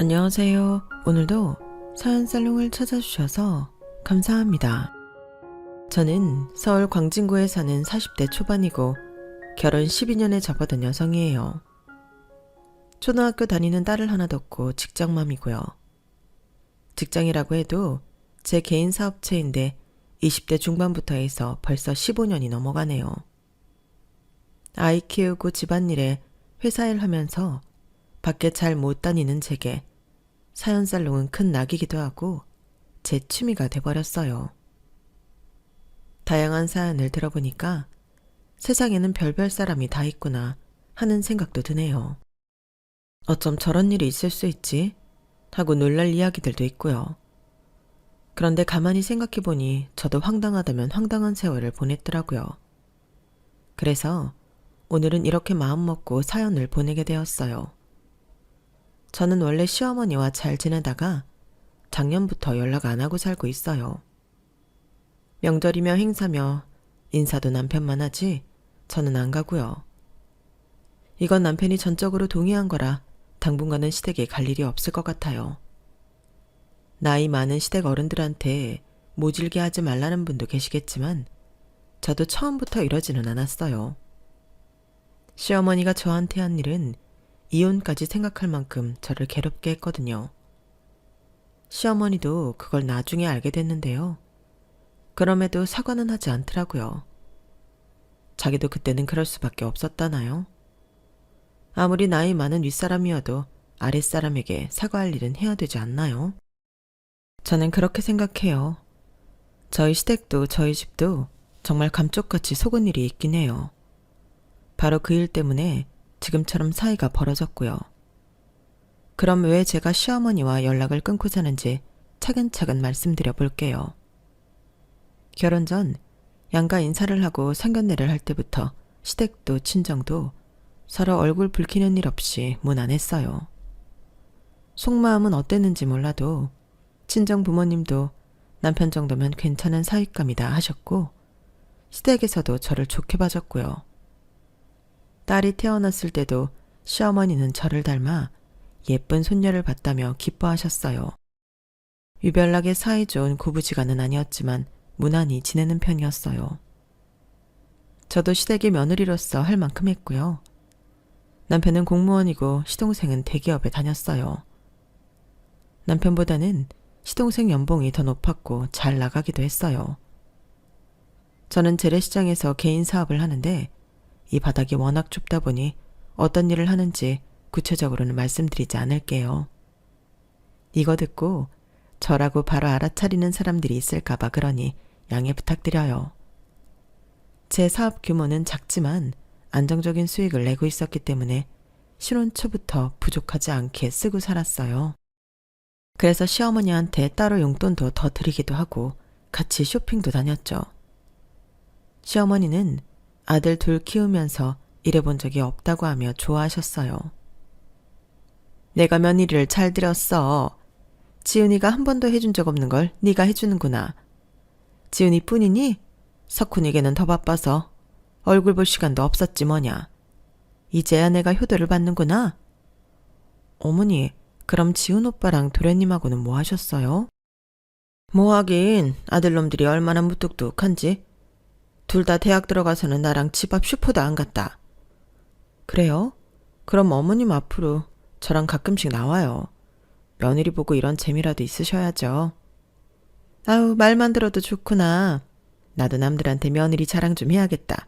안녕하세요. 오늘도 사연살롱을 찾아주셔서 감사합니다. 저는 서울 광진구에 사는 40대 초반이고 결혼 12년에 접어든 여성이에요. 초등학교 다니는 딸을 하나 뒀고 직장맘이고요. 직장이라고 해도 제 개인 사업체인데 20대 중반부터 해서 벌써 15년이 넘어가네요. 아이 키우고 집안일에 회사일 하면서 밖에 잘 못 다니는 제게 사연살롱은 큰 낙이기도 하고 제 취미가 돼버렸어요. 다양한 사연을 들어보니까 세상에는 별별 사람이 다 있구나 하는 생각도 드네요. 어쩜 저런 일이 있을 수 있지? 하고 놀랄 이야기들도 있고요. 그런데 가만히 생각해보니 저도 황당하다면 황당한 세월을 보냈더라고요. 그래서 오늘은 이렇게 마음먹고 사연을 보내게 되었어요. 저는 원래 시어머니와 잘 지내다가 작년부터 연락 안 하고 살고 있어요. 명절이며 행사며 인사도 남편만 하지 저는 안 가고요. 이건 남편이 전적으로 동의한 거라 당분간은 시댁에 갈 일이 없을 것 같아요. 나이 많은 시댁 어른들한테 모질게 하지 말라는 분도 계시겠지만 저도 처음부터 이러지는 않았어요. 시어머니가 저한테 한 일은 이혼까지 생각할 만큼 저를 괴롭게 했거든요. 시어머니도 그걸 나중에 알게 됐는데요. 그럼에도 사과는 하지 않더라고요. 자기도 그때는 그럴 수밖에 없었다나요? 아무리 나이 많은 윗사람이어도 아랫사람에게 사과할 일은 해야 되지 않나요? 저는 그렇게 생각해요. 저희 시댁도 저희 집도 정말 감쪽같이 속은 일이 있긴 해요. 바로 그 일 때문에 지금처럼 사이가 벌어졌고요. 그럼 왜 제가 시어머니와 연락을 끊고 사는지 차근차근 말씀드려 볼게요. 결혼 전 양가 인사를 하고 상견례를 할 때부터 시댁도 친정도 서로 얼굴 붉히는 일 없이 무난했어요. 속마음은 어땠는지 몰라도 친정 부모님도 남편 정도면 괜찮은 사윗감이다 하셨고 시댁에서도 저를 좋게 봐줬고요. 딸이 태어났을 때도 시어머니는 저를 닮아 예쁜 손녀를 봤다며 기뻐하셨어요. 유별나게 사이좋은 고부지간은 아니었지만 무난히 지내는 편이었어요. 저도 시댁의 며느리로서 할 만큼 했고요. 남편은 공무원이고 시동생은 대기업에 다녔어요. 남편보다는 시동생 연봉이 더 높았고 잘 나가기도 했어요. 저는 재래시장에서 개인 사업을 하는데 이 바닥이 워낙 좁다 보니 어떤 일을 하는지 구체적으로는 말씀드리지 않을게요. 이거 듣고 저라고 바로 알아차리는 사람들이 있을까봐 그러니 양해 부탁드려요. 제 사업 규모는 작지만 안정적인 수익을 내고 있었기 때문에 신혼 초부터 부족하지 않게 쓰고 살았어요. 그래서 시어머니한테 따로 용돈도 더 드리기도 하고 같이 쇼핑도 다녔죠. 시어머니는 아들 둘 키우면서 일해본 적이 없다고 하며 좋아하셨어요. 내가 며느리를 잘 들였어. 지은이가 한 번도 해준 적 없는 걸 네가 해주는구나. 지은이 뿐이니? 석훈이에게는 더 바빠서 얼굴 볼 시간도 없었지 뭐냐. 이제야 내가 효도를 받는구나. 어머니, 그럼 지은 오빠랑 도련님하고는 뭐 하셨어요? 뭐 하긴 아들놈들이 얼마나 무뚝뚝한지. 둘 다 대학 들어가서는 나랑 집 앞 슈퍼도 안 갔다. 그래요? 그럼 어머님 앞으로 저랑 가끔씩 나와요. 며느리 보고 이런 재미라도 있으셔야죠. 아우, 말만 들어도 좋구나. 나도 남들한테 며느리 자랑 좀 해야겠다.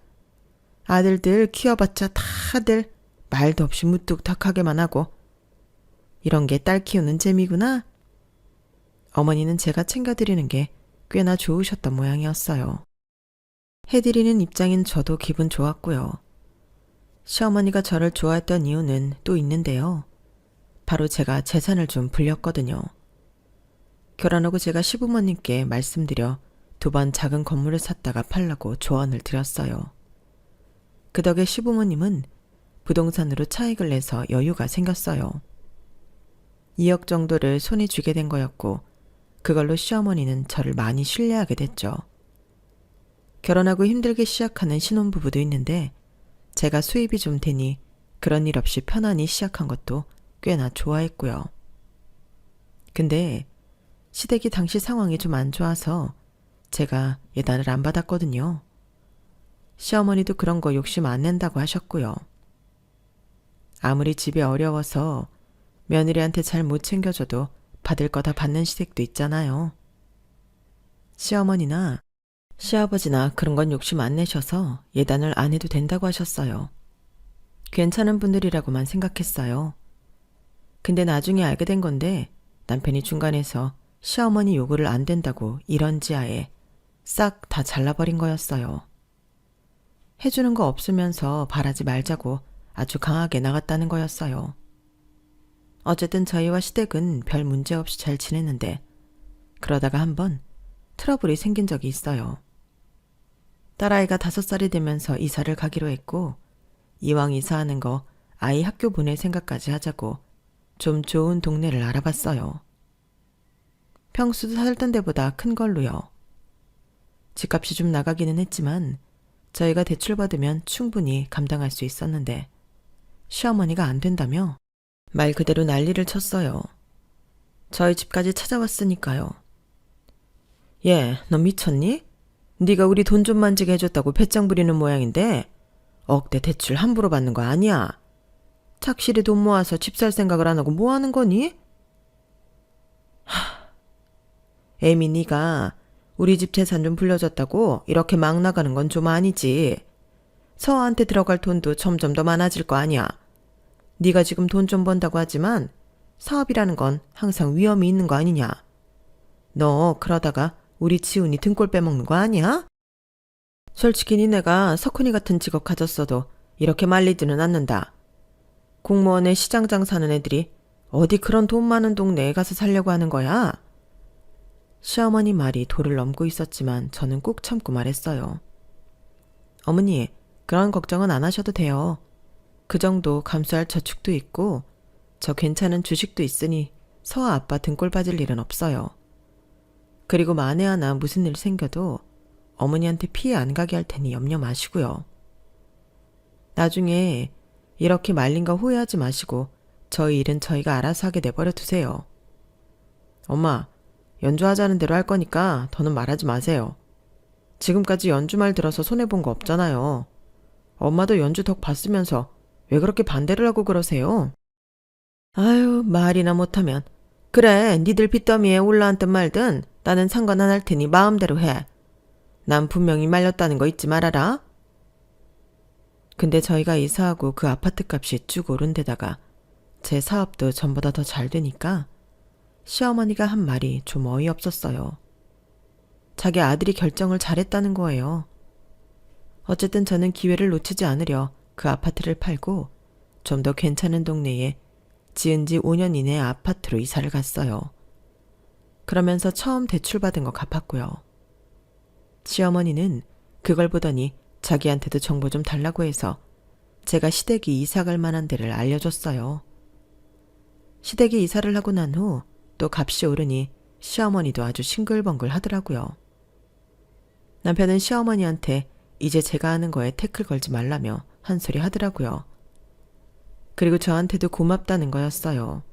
아들들 키워봤자 다들 말도 없이 무뚝뚝하게만 하고. 이런 게 딸 키우는 재미구나. 어머니는 제가 챙겨드리는 게 꽤나 좋으셨던 모양이었어요. 해드리는 입장인 저도 기분 좋았고요. 시어머니가 저를 좋아했던 이유는 또 있는데요. 바로 제가 재산을 좀 불렸거든요. 결혼하고 제가 시부모님께 말씀드려 2번 작은 건물을 샀다가 팔라고 조언을 드렸어요. 그 덕에 시부모님은 부동산으로 차익을 내서 여유가 생겼어요. 2억 정도를 손에 쥐게 된 거였고 그걸로 시어머니는 저를 많이 신뢰하게 됐죠. 결혼하고 힘들게 시작하는 신혼부부도 있는데 제가 수입이 좀 되니 그런 일 없이 편안히 시작한 것도 꽤나 좋아했고요. 근데 시댁이 당시 상황이 좀 안 좋아서 제가 예단을 안 받았거든요. 시어머니도 그런 거 욕심 안 낸다고 하셨고요. 아무리 집이 어려워서 며느리한테 잘 못 챙겨줘도 받을 거 다 받는 시댁도 있잖아요. 시어머니나 시아버지나 그런 건 욕심 안 내셔서 예단을 안 해도 된다고 하셨어요. 괜찮은 분들이라고만 생각했어요. 근데 나중에 알게 된 건데 남편이 중간에서 시어머니 요구를 안 된다고 이런지하에 싹 다 잘라버린 거였어요. 해주는 거 없으면서 바라지 말자고 아주 강하게 나갔다는 거였어요. 어쨌든 저희와 시댁은 별 문제 없이 잘 지냈는데 그러다가 한번 트러블이 생긴 적이 있어요. 딸아이가 5살이 되면서 이사를 가기로 했고 이왕 이사하는 거 아이 학교 보낼 생각까지 하자고 좀 좋은 동네를 알아봤어요. 평수도 살던 데보다 큰 걸로요. 집값이 좀 나가기는 했지만 저희가 대출받으면 충분히 감당할 수 있었는데 시어머니가 안 된다며 말 그대로 난리를 쳤어요. 저희 집까지 찾아왔으니까요. 얘, 너 미쳤니? 네가 우리 돈 좀 만지게 해줬다고 배짱 부리는 모양인데 억대 대출 함부로 받는 거 아니야. 착실히 돈 모아서 집 살 생각을 안 하고 뭐 하는 거니? 애미 네가 우리 집 재산 좀 불려줬다고 이렇게 막 나가는 건 좀 아니지. 서아한테 들어갈 돈도 점점 더 많아질 거 아니야. 네가 지금 돈 좀 번다고 하지만 사업이라는 건 항상 위험이 있는 거 아니냐. 너 그러다가 우리 지훈이 등골 빼먹는 거 아니야? 솔직히 니네가 석훈이 같은 직업 가졌어도 이렇게 말리지는 않는다. 공무원에 시장장 사는 애들이 어디 그런 돈 많은 동네에 가서 살려고 하는 거야? 시어머니 말이 도를 넘고 있었지만 저는 꾹 참고 말했어요. 어머니, 그런 걱정은 안 하셔도 돼요. 그 정도 감수할 저축도 있고 저 괜찮은 주식도 있으니 서아 아빠 등골 빠질 일은 없어요. 그리고 만에 하나 무슨 일 생겨도 어머니한테 피해 안 가게 할 테니 염려 마시고요. 나중에 이렇게 말린 거 후회하지 마시고 저희 일은 저희가 알아서 하게 내버려 두세요. 엄마, 연주하자는 대로 할 거니까 더는 말하지 마세요. 지금까지 연주 말 들어서 손해본 거 없잖아요. 엄마도 연주 덕 봤으면서 왜 그렇게 반대를 하고 그러세요? 아유, 말이나 못하면. 그래, 니들 빚더미에 올라앉든 말든 나는 상관 안 할 테니 마음대로 해. 난 분명히 말렸다는 거 잊지 말아라. 근데 저희가 이사하고 그 아파트 값이 쭉 오른 데다가 제 사업도 전보다 더 잘 되니까 시어머니가 한 말이 좀 어이없었어요. 자기 아들이 결정을 잘했다는 거예요. 어쨌든 저는 기회를 놓치지 않으려 그 아파트를 팔고 좀 더 괜찮은 동네에 지은 지 5년 이내 아파트로 이사를 갔어요. 그러면서 처음 대출받은 거 갚았고요. 시어머니는 그걸 보더니 자기한테도 정보 좀 달라고 해서 제가 시댁이 이사 갈 만한 데를 알려줬어요. 시댁이 이사를 하고 난 후 또 값이 오르니 시어머니도 아주 싱글벙글 하더라고요. 남편은 시어머니한테 이제 제가 하는 거에 태클 걸지 말라며 한 소리 하더라고요. 그리고 저한테도 고맙다는 거였어요.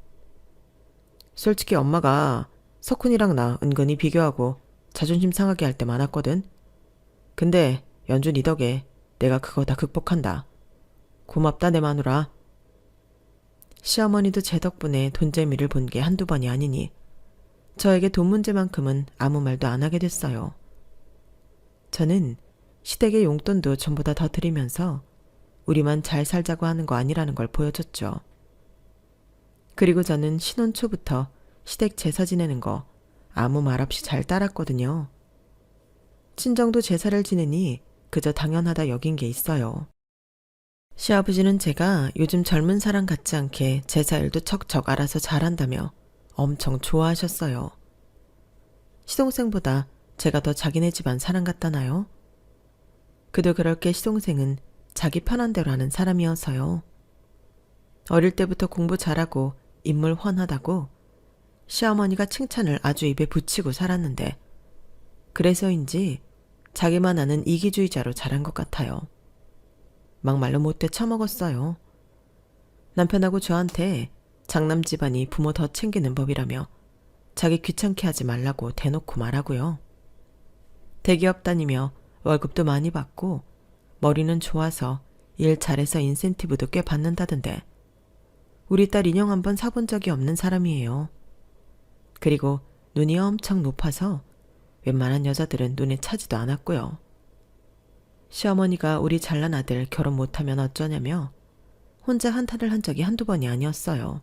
솔직히 엄마가 석훈이랑 나 은근히 비교하고 자존심 상하게 할 때 많았거든. 근데 연주 니 덕에 내가 그거 다 극복한다. 고맙다 내 마누라. 시어머니도 제 덕분에 돈재미를 본 게 한두 번이 아니니 저에게 돈 문제만큼은 아무 말도 안 하게 됐어요. 저는 시댁의 용돈도 전보다 더 드리면서 우리만 잘 살자고 하는 거 아니라는 걸 보여줬죠. 그리고 저는 신혼 초부터 시댁 제사 지내는 거 아무 말 없이 잘 따랐거든요. 친정도 제사를 지내니 그저 당연하다 여긴 게 있어요. 시아버지는 제가 요즘 젊은 사람 같지 않게 제사일도 척척 알아서 잘한다며 엄청 좋아하셨어요. 시동생보다 제가 더 자기네 집안 사람 같다나요? 그도 그럴 게 시동생은 자기 편한 대로 하는 사람이어서요. 어릴 때부터 공부 잘하고 인물 훤하다고 시어머니가 칭찬을 아주 입에 붙이고 살았는데 그래서인지 자기만 아는 이기주의자로 자란 것 같아요. 막말로 못돼 처먹었어요. 남편하고 저한테 장남 집안이 부모 더 챙기는 법이라며 자기 귀찮게 하지 말라고 대놓고 말하고요. 대기업 다니며 월급도 많이 받고 머리는 좋아서 일 잘해서 인센티브도 꽤 받는다던데 우리 딸 인형 한번 사본 적이 없는 사람이에요. 그리고 눈이 엄청 높아서 웬만한 여자들은 눈에 차지도 않았고요. 시어머니가 우리 잘난 아들 결혼 못하면 어쩌냐며 혼자 한탄을 한 적이 한두 번이 아니었어요.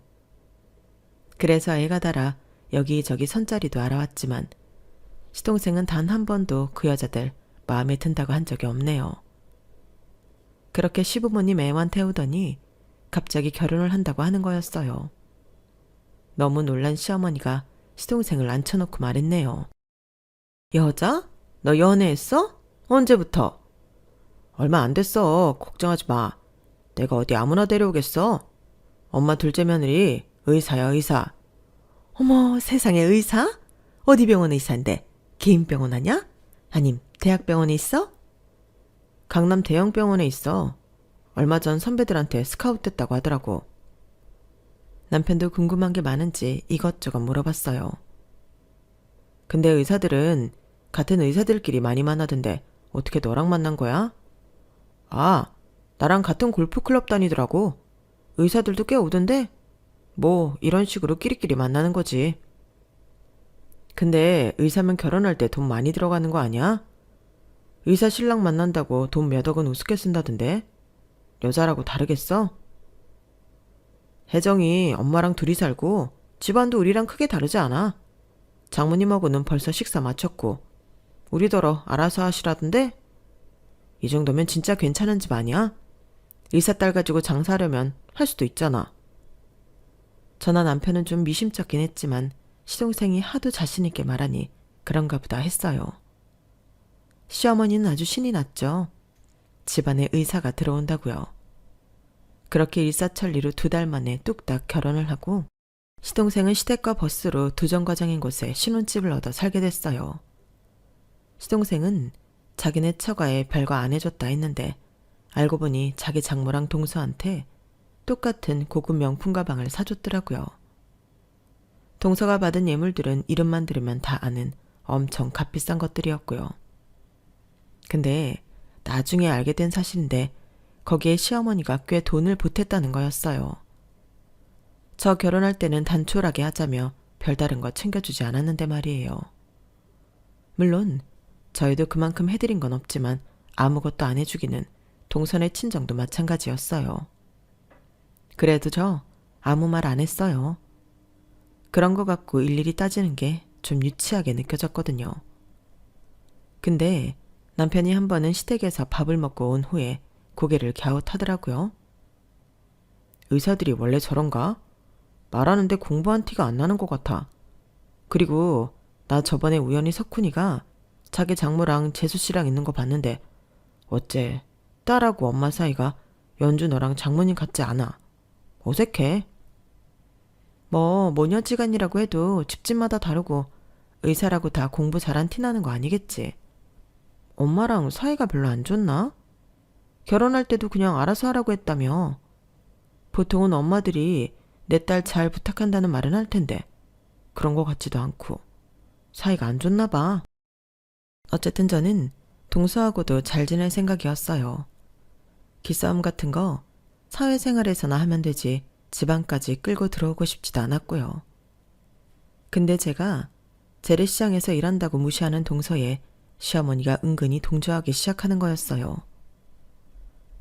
그래서 애가 달아 여기저기 선자리도 알아왔지만 시동생은 단 한 번도 그 여자들 마음에 든다고 한 적이 없네요. 그렇게 시부모님 애만 태우더니 갑자기 결혼을 한다고 하는 거였어요. 너무 놀란 시어머니가 시동생을 앉혀놓고 말했네요. 여자? 너 연애했어? 언제부터? 얼마 안 됐어. 걱정하지 마. 내가 어디 아무나 데려오겠어? 엄마 둘째 며느리 의사야, 의사. 어머, 세상에 의사? 어디 병원 의사인데? 개인 병원 하냐? 아님 대학병원에 있어? 강남 대형병원에 있어. 얼마 전 선배들한테 스카우트 됐다고 하더라고. 남편도 궁금한 게 많은지 이것저것 물어봤어요. 근데 의사들은 같은 의사들끼리 많이 만나던데 어떻게 너랑 만난 거야? 아, 나랑 같은 골프클럽 다니더라고. 의사들도 꽤 오던데? 뭐 이런 식으로 끼리끼리 만나는 거지. 근데 의사면 결혼할 때 돈 많이 들어가는 거 아니야? 의사 신랑 만난다고 돈 몇 억은 우습게 쓴다던데? 여자라고 다르겠어? 혜정이 엄마랑 둘이 살고 집안도 우리랑 크게 다르지 않아. 장모님하고는 벌써 식사 마쳤고 우리더러 알아서 하시라던데? 이 정도면 진짜 괜찮은 집 아니야? 의사 딸 가지고 장사하려면 할 수도 있잖아. 저나 남편은 좀 미심쩍긴 했지만 시동생이 하도 자신있게 말하니 그런가 보다 했어요. 시어머니는 아주 신이 났죠. 집안에 의사가 들어온다고요. 그렇게 일사천리로 2달 만에 뚝딱 결혼을 하고 시동생은 시댁과 버스로 2정거장인 곳에 신혼집을 얻어 살게 됐어요. 시동생은 자기네 처가에 별거 안 해줬다 했는데 알고 보니 자기 장모랑 동서한테 똑같은 고급 명품 가방을 사줬더라고요. 동서가 받은 예물들은 이름만 들으면 다 아는 엄청 값비싼 것들이었고요. 근데 나중에 알게 된 사실인데 거기에 시어머니가 꽤 돈을 보탰다는 거였어요. 저 결혼할 때는 단촐하게 하자며 별다른 거 챙겨주지 않았는데 말이에요. 물론 저희도 그만큼 해드린 건 없지만 아무것도 안 해주기는 동선의 친정도 마찬가지였어요. 그래도 저 아무 말 안 했어요. 그런 거 갖고 일일이 따지는 게 좀 유치하게 느껴졌거든요. 근데 남편이 한 번은 시댁에서 밥을 먹고 온 후에 고개를 갸웃하더라고요. 의사들이 원래 저런가? 말하는데 공부한 티가 안 나는 것 같아. 그리고 나 저번에 우연히 석훈이가 자기 장모랑 재수씨랑 있는 거 봤는데 어째 딸하고 엄마 사이가 연주 너랑 장모님 같지 않아. 어색해. 뭐 모녀지간이라고 해도 집집마다 다르고 의사라고 다 공부 잘한 티 나는 거 아니겠지. 엄마랑 사이가 별로 안 좋나? 결혼할 때도 그냥 알아서 하라고 했다며. 보통은 엄마들이 내 딸 잘 부탁한다는 말은 할 텐데 그런 거 같지도 않고 사이가 안 좋나 봐. 어쨌든 저는 동서하고도 잘 지낼 생각이었어요. 기싸움 같은 거 사회생활에서나 하면 되지 집안까지 끌고 들어오고 싶지도 않았고요. 근데 제가 재래시장에서 일한다고 무시하는 동서에 시어머니가 은근히 동조하기 시작하는 거였어요.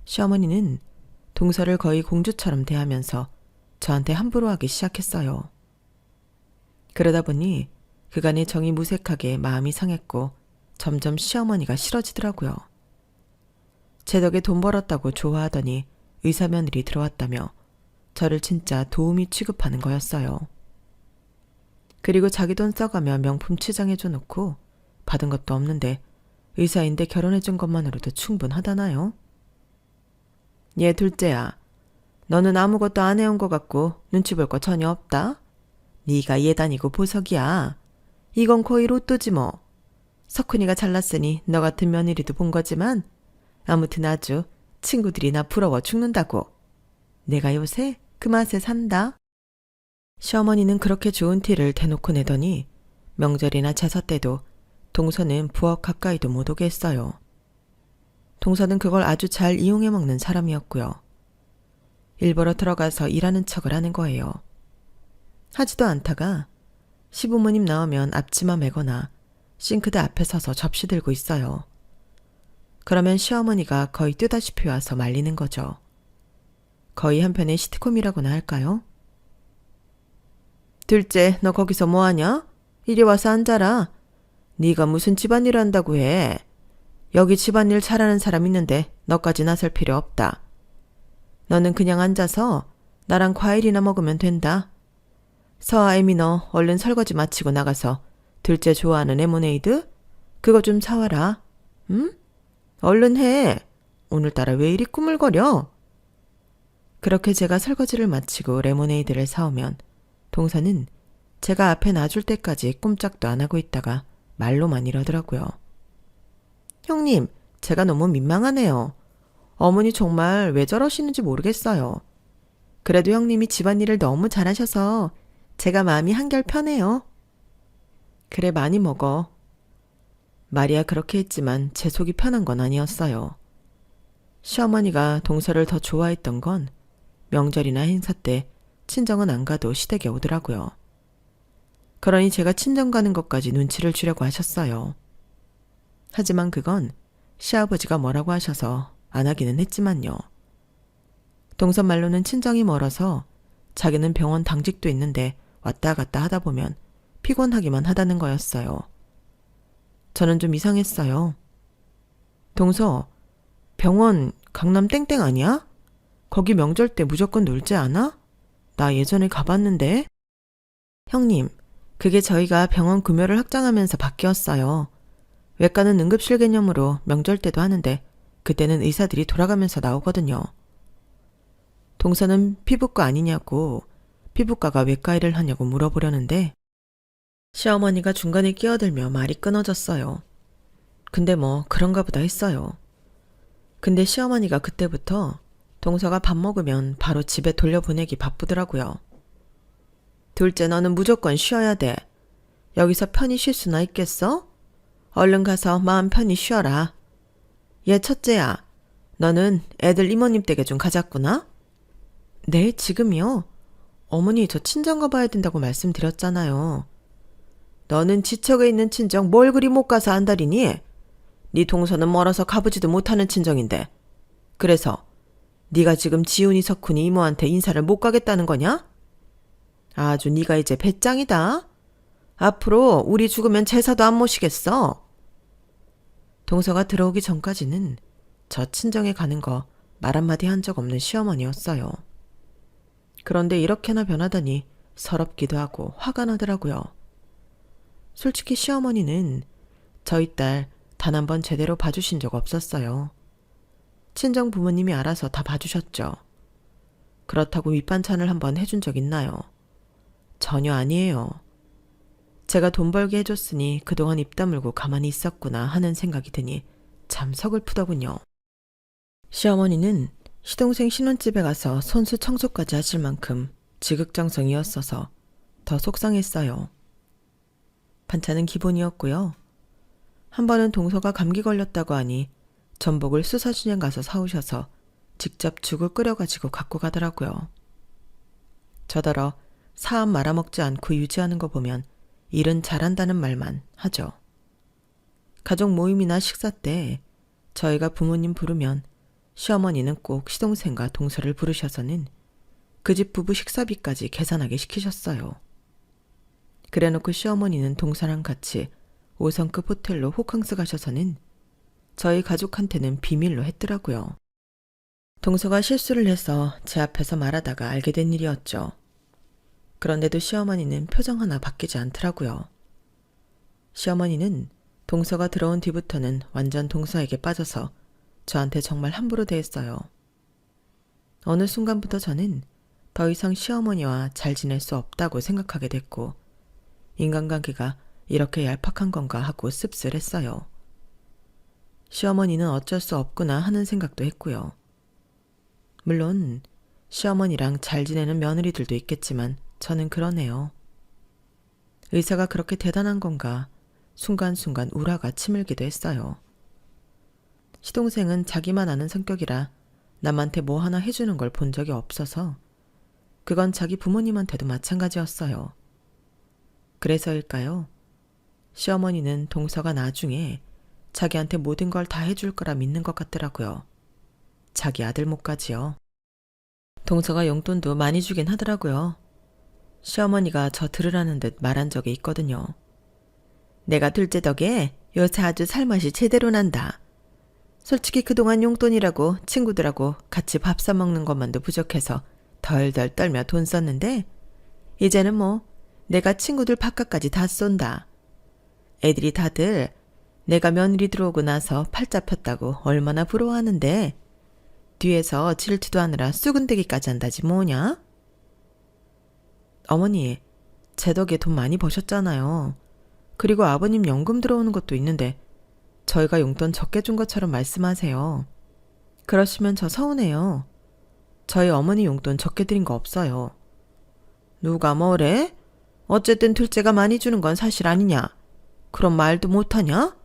시어머니는 동서를 거의 공주처럼 대하면서 저한테 함부로 하기 시작했어요. 그러다 보니 그간의 정이 무색하게 마음이 상했고 점점 시어머니가 싫어지더라고요. 제 덕에 돈 벌었다고 좋아하더니 의사 며느리 들어왔다며 저를 진짜 도우미 취급하는 거였어요. 그리고 자기 돈 써가며 명품 치장해줘 놓고 받은 것도 없는데 의사인데 결혼해준 것만으로도 충분하다나요? 얘 둘째야, 너는 아무것도 안 해온 것 같고 눈치 볼 거 전혀 없다. 네가 얘 다니고 보석이야. 이건 거의 로또지 뭐. 석훈이가 잘났으니 너 같은 며느리도 본 거지만 아무튼 아주 친구들이 나 부러워 죽는다고. 내가 요새 그 맛에 산다. 시어머니는 그렇게 좋은 티를 대놓고 내더니 명절이나 제사 때도 동서는 부엌 가까이도 못 오게 했어요. 동서는 그걸 아주 잘 이용해 먹는 사람이었고요. 일부러 들어가서 일하는 척을 하는 거예요. 하지도 않다가 시부모님 나오면 앞치마 매거나 싱크대 앞에 서서 접시 들고 있어요. 그러면 시어머니가 거의 뜨다시피 와서 말리는 거죠. 거의 한편의 시트콤이라고나 할까요? 둘째, 너 거기서 뭐하냐? 이리 와서 앉아라. 네가 무슨 집안일 한다고 해. 여기 집안일 잘하는 사람 있는데 너까지 나설 필요 없다. 너는 그냥 앉아서 나랑 과일이나 먹으면 된다. 서아, 에미 너 얼른 설거지 마치고 나가서 둘째 좋아하는 레모네이드? 그거 좀 사와라. 응? 얼른 해. 오늘따라 왜 이리 꾸물거려? 그렇게 제가 설거지를 마치고 레모네이드를 사오면 동서는 제가 앞에 놔줄 때까지 꼼짝도 안 하고 있다가 말로만 이러더라고요. 형님, 제가 너무 민망하네요. 어머니 정말 왜 저러시는지 모르겠어요. 그래도 형님이 집안일을 너무 잘하셔서 제가 마음이 한결 편해요. 그래, 많이 먹어. 말이야 그렇게 했지만 제 속이 편한 건 아니었어요. 시어머니가 동서를 더 좋아했던 건 명절이나 행사 때 친정은 안 가도 시댁에 오더라고요. 그러니 제가 친정 가는 것까지 눈치를 주려고 하셨어요. 하지만 그건 시아버지가 뭐라고 하셔서 안 하기는 했지만요. 동서 말로는 친정이 멀어서 자기는 병원 당직도 있는데 왔다 갔다 하다 보면 피곤하기만 하다는 거였어요. 저는 좀 이상했어요. 동서, 병원 강남 땡땡 아니야? 거기 명절 때 무조건 놀지 않아? 나 예전에 가봤는데. 형님, 그게 저희가 병원 금요를 확장하면서 바뀌었어요. 외과는 응급실 개념으로 명절 때도 하는데 그때는 의사들이 돌아가면서 나오거든요. 동서는 피부과 아니냐고 피부과가 외과 일을 하냐고 물어보려는데 시어머니가 중간에 끼어들며 말이 끊어졌어요. 근데 뭐 그런가 보다 했어요. 근데 시어머니가 그때부터 동서가 밥 먹으면 바로 집에 돌려보내기 바쁘더라고요. 둘째, 너는 무조건 쉬어야 돼. 여기서 편히 쉴 수나 있겠어? 얼른 가서 마음 편히 쉬어라. 얘 첫째야, 너는 애들 이모님 댁에 좀 가자꾸나? 네, 지금이요? 어머니, 저 친정 가봐야 된다고 말씀드렸잖아요. 너는 지척에 있는 친정 뭘 그리 못 가서 안달이니? 네 동서는 멀어서 가보지도 못하는 친정인데. 그래서 네가 지금 지훈이 석훈이 이모한테 인사를 못 가겠다는 거냐? 아주 네가 이제 배짱이다. 앞으로 우리 죽으면 제사도 안 모시겠어. 동서가 들어오기 전까지는 저 친정에 가는 거 말 한마디 한 적 없는 시어머니였어요. 그런데 이렇게나 변하다니 서럽기도 하고 화가 나더라고요. 솔직히 시어머니는 저희 딸 단 한 번 제대로 봐주신 적 없었어요. 친정 부모님이 알아서 다 봐주셨죠. 그렇다고 밑반찬을 한번 해준 적 있나요? 전혀 아니에요. 제가 돈 벌게 해줬으니 그동안 입 다물고 가만히 있었구나 하는 생각이 드니 참 서글프더군요. 시어머니는 시동생 신혼집에 가서 손수 청소까지 하실 만큼 지극정성이었어서 더 속상했어요. 반찬은 기본이었고요. 한 번은 동서가 감기 걸렸다고 하니 전복을 수사시장 가서 사오셔서 직접 죽을 끓여가지고 갖고 가더라고요. 저더러 사암 말아먹지 않고 유지하는 거 보면 일은 잘한다는 말만 하죠. 가족 모임이나 식사 때 저희가 부모님 부르면 시어머니는 꼭 시동생과 동서를 부르셔서는 그 집 부부 식사비까지 계산하게 시키셨어요. 그래놓고 시어머니는 동서랑 같이 5성급 호텔로 호캉스 가셔서는 저희 가족한테는 비밀로 했더라고요. 동서가 실수를 해서 제 앞에서 말하다가 알게 된 일이었죠. 그런데도 시어머니는 표정 하나 바뀌지 않더라고요. 시어머니는 동서가 들어온 뒤부터는 완전 동서에게 빠져서 저한테 정말 함부로 대했어요. 어느 순간부터 저는 더 이상 시어머니와 잘 지낼 수 없다고 생각하게 됐고 인간관계가 이렇게 얄팍한 건가 하고 씁쓸했어요. 시어머니는 어쩔 수 없구나 하는 생각도 했고요. 물론 시어머니랑 잘 지내는 며느리들도 있겠지만 저는 그러네요. 의사가 그렇게 대단한 건가 순간순간 우라가 치밀기도 했어요. 시동생은 자기만 아는 성격이라 남한테 뭐 하나 해주는 걸 본 적이 없어서 그건 자기 부모님한테도 마찬가지였어요. 그래서일까요? 시어머니는 동서가 나중에 자기한테 모든 걸 다 해줄 거라 믿는 것 같더라고요. 자기 아들 목까지요. 동서가 용돈도 많이 주긴 하더라고요. 시어머니가 저 들으라는 듯 말한 적이 있거든요. 내가 둘째 덕에 요새 아주 살맛이 제대로 난다. 솔직히 그동안 용돈이라고 친구들하고 같이 밥 사 먹는 것만도 부족해서 덜덜 떨며 돈 썼는데 이제는 뭐 내가 친구들 밥값까지 다 쏜다. 애들이 다들 내가 며느리 들어오고 나서 팔자 폈다고 얼마나 부러워하는데 뒤에서 질투도 하느라 쑥은대기까지 한다지 뭐냐? 어머니, 제 덕에 돈 많이 버셨잖아요. 그리고 아버님 연금 들어오는 것도 있는데 저희가 용돈 적게 준 것처럼 말씀하세요. 그러시면 저 서운해요. 저희 어머니 용돈 적게 드린 거 없어요. 누가 뭐래? 어쨌든 둘째가 많이 주는 건 사실 아니냐? 그런 말도 못하냐?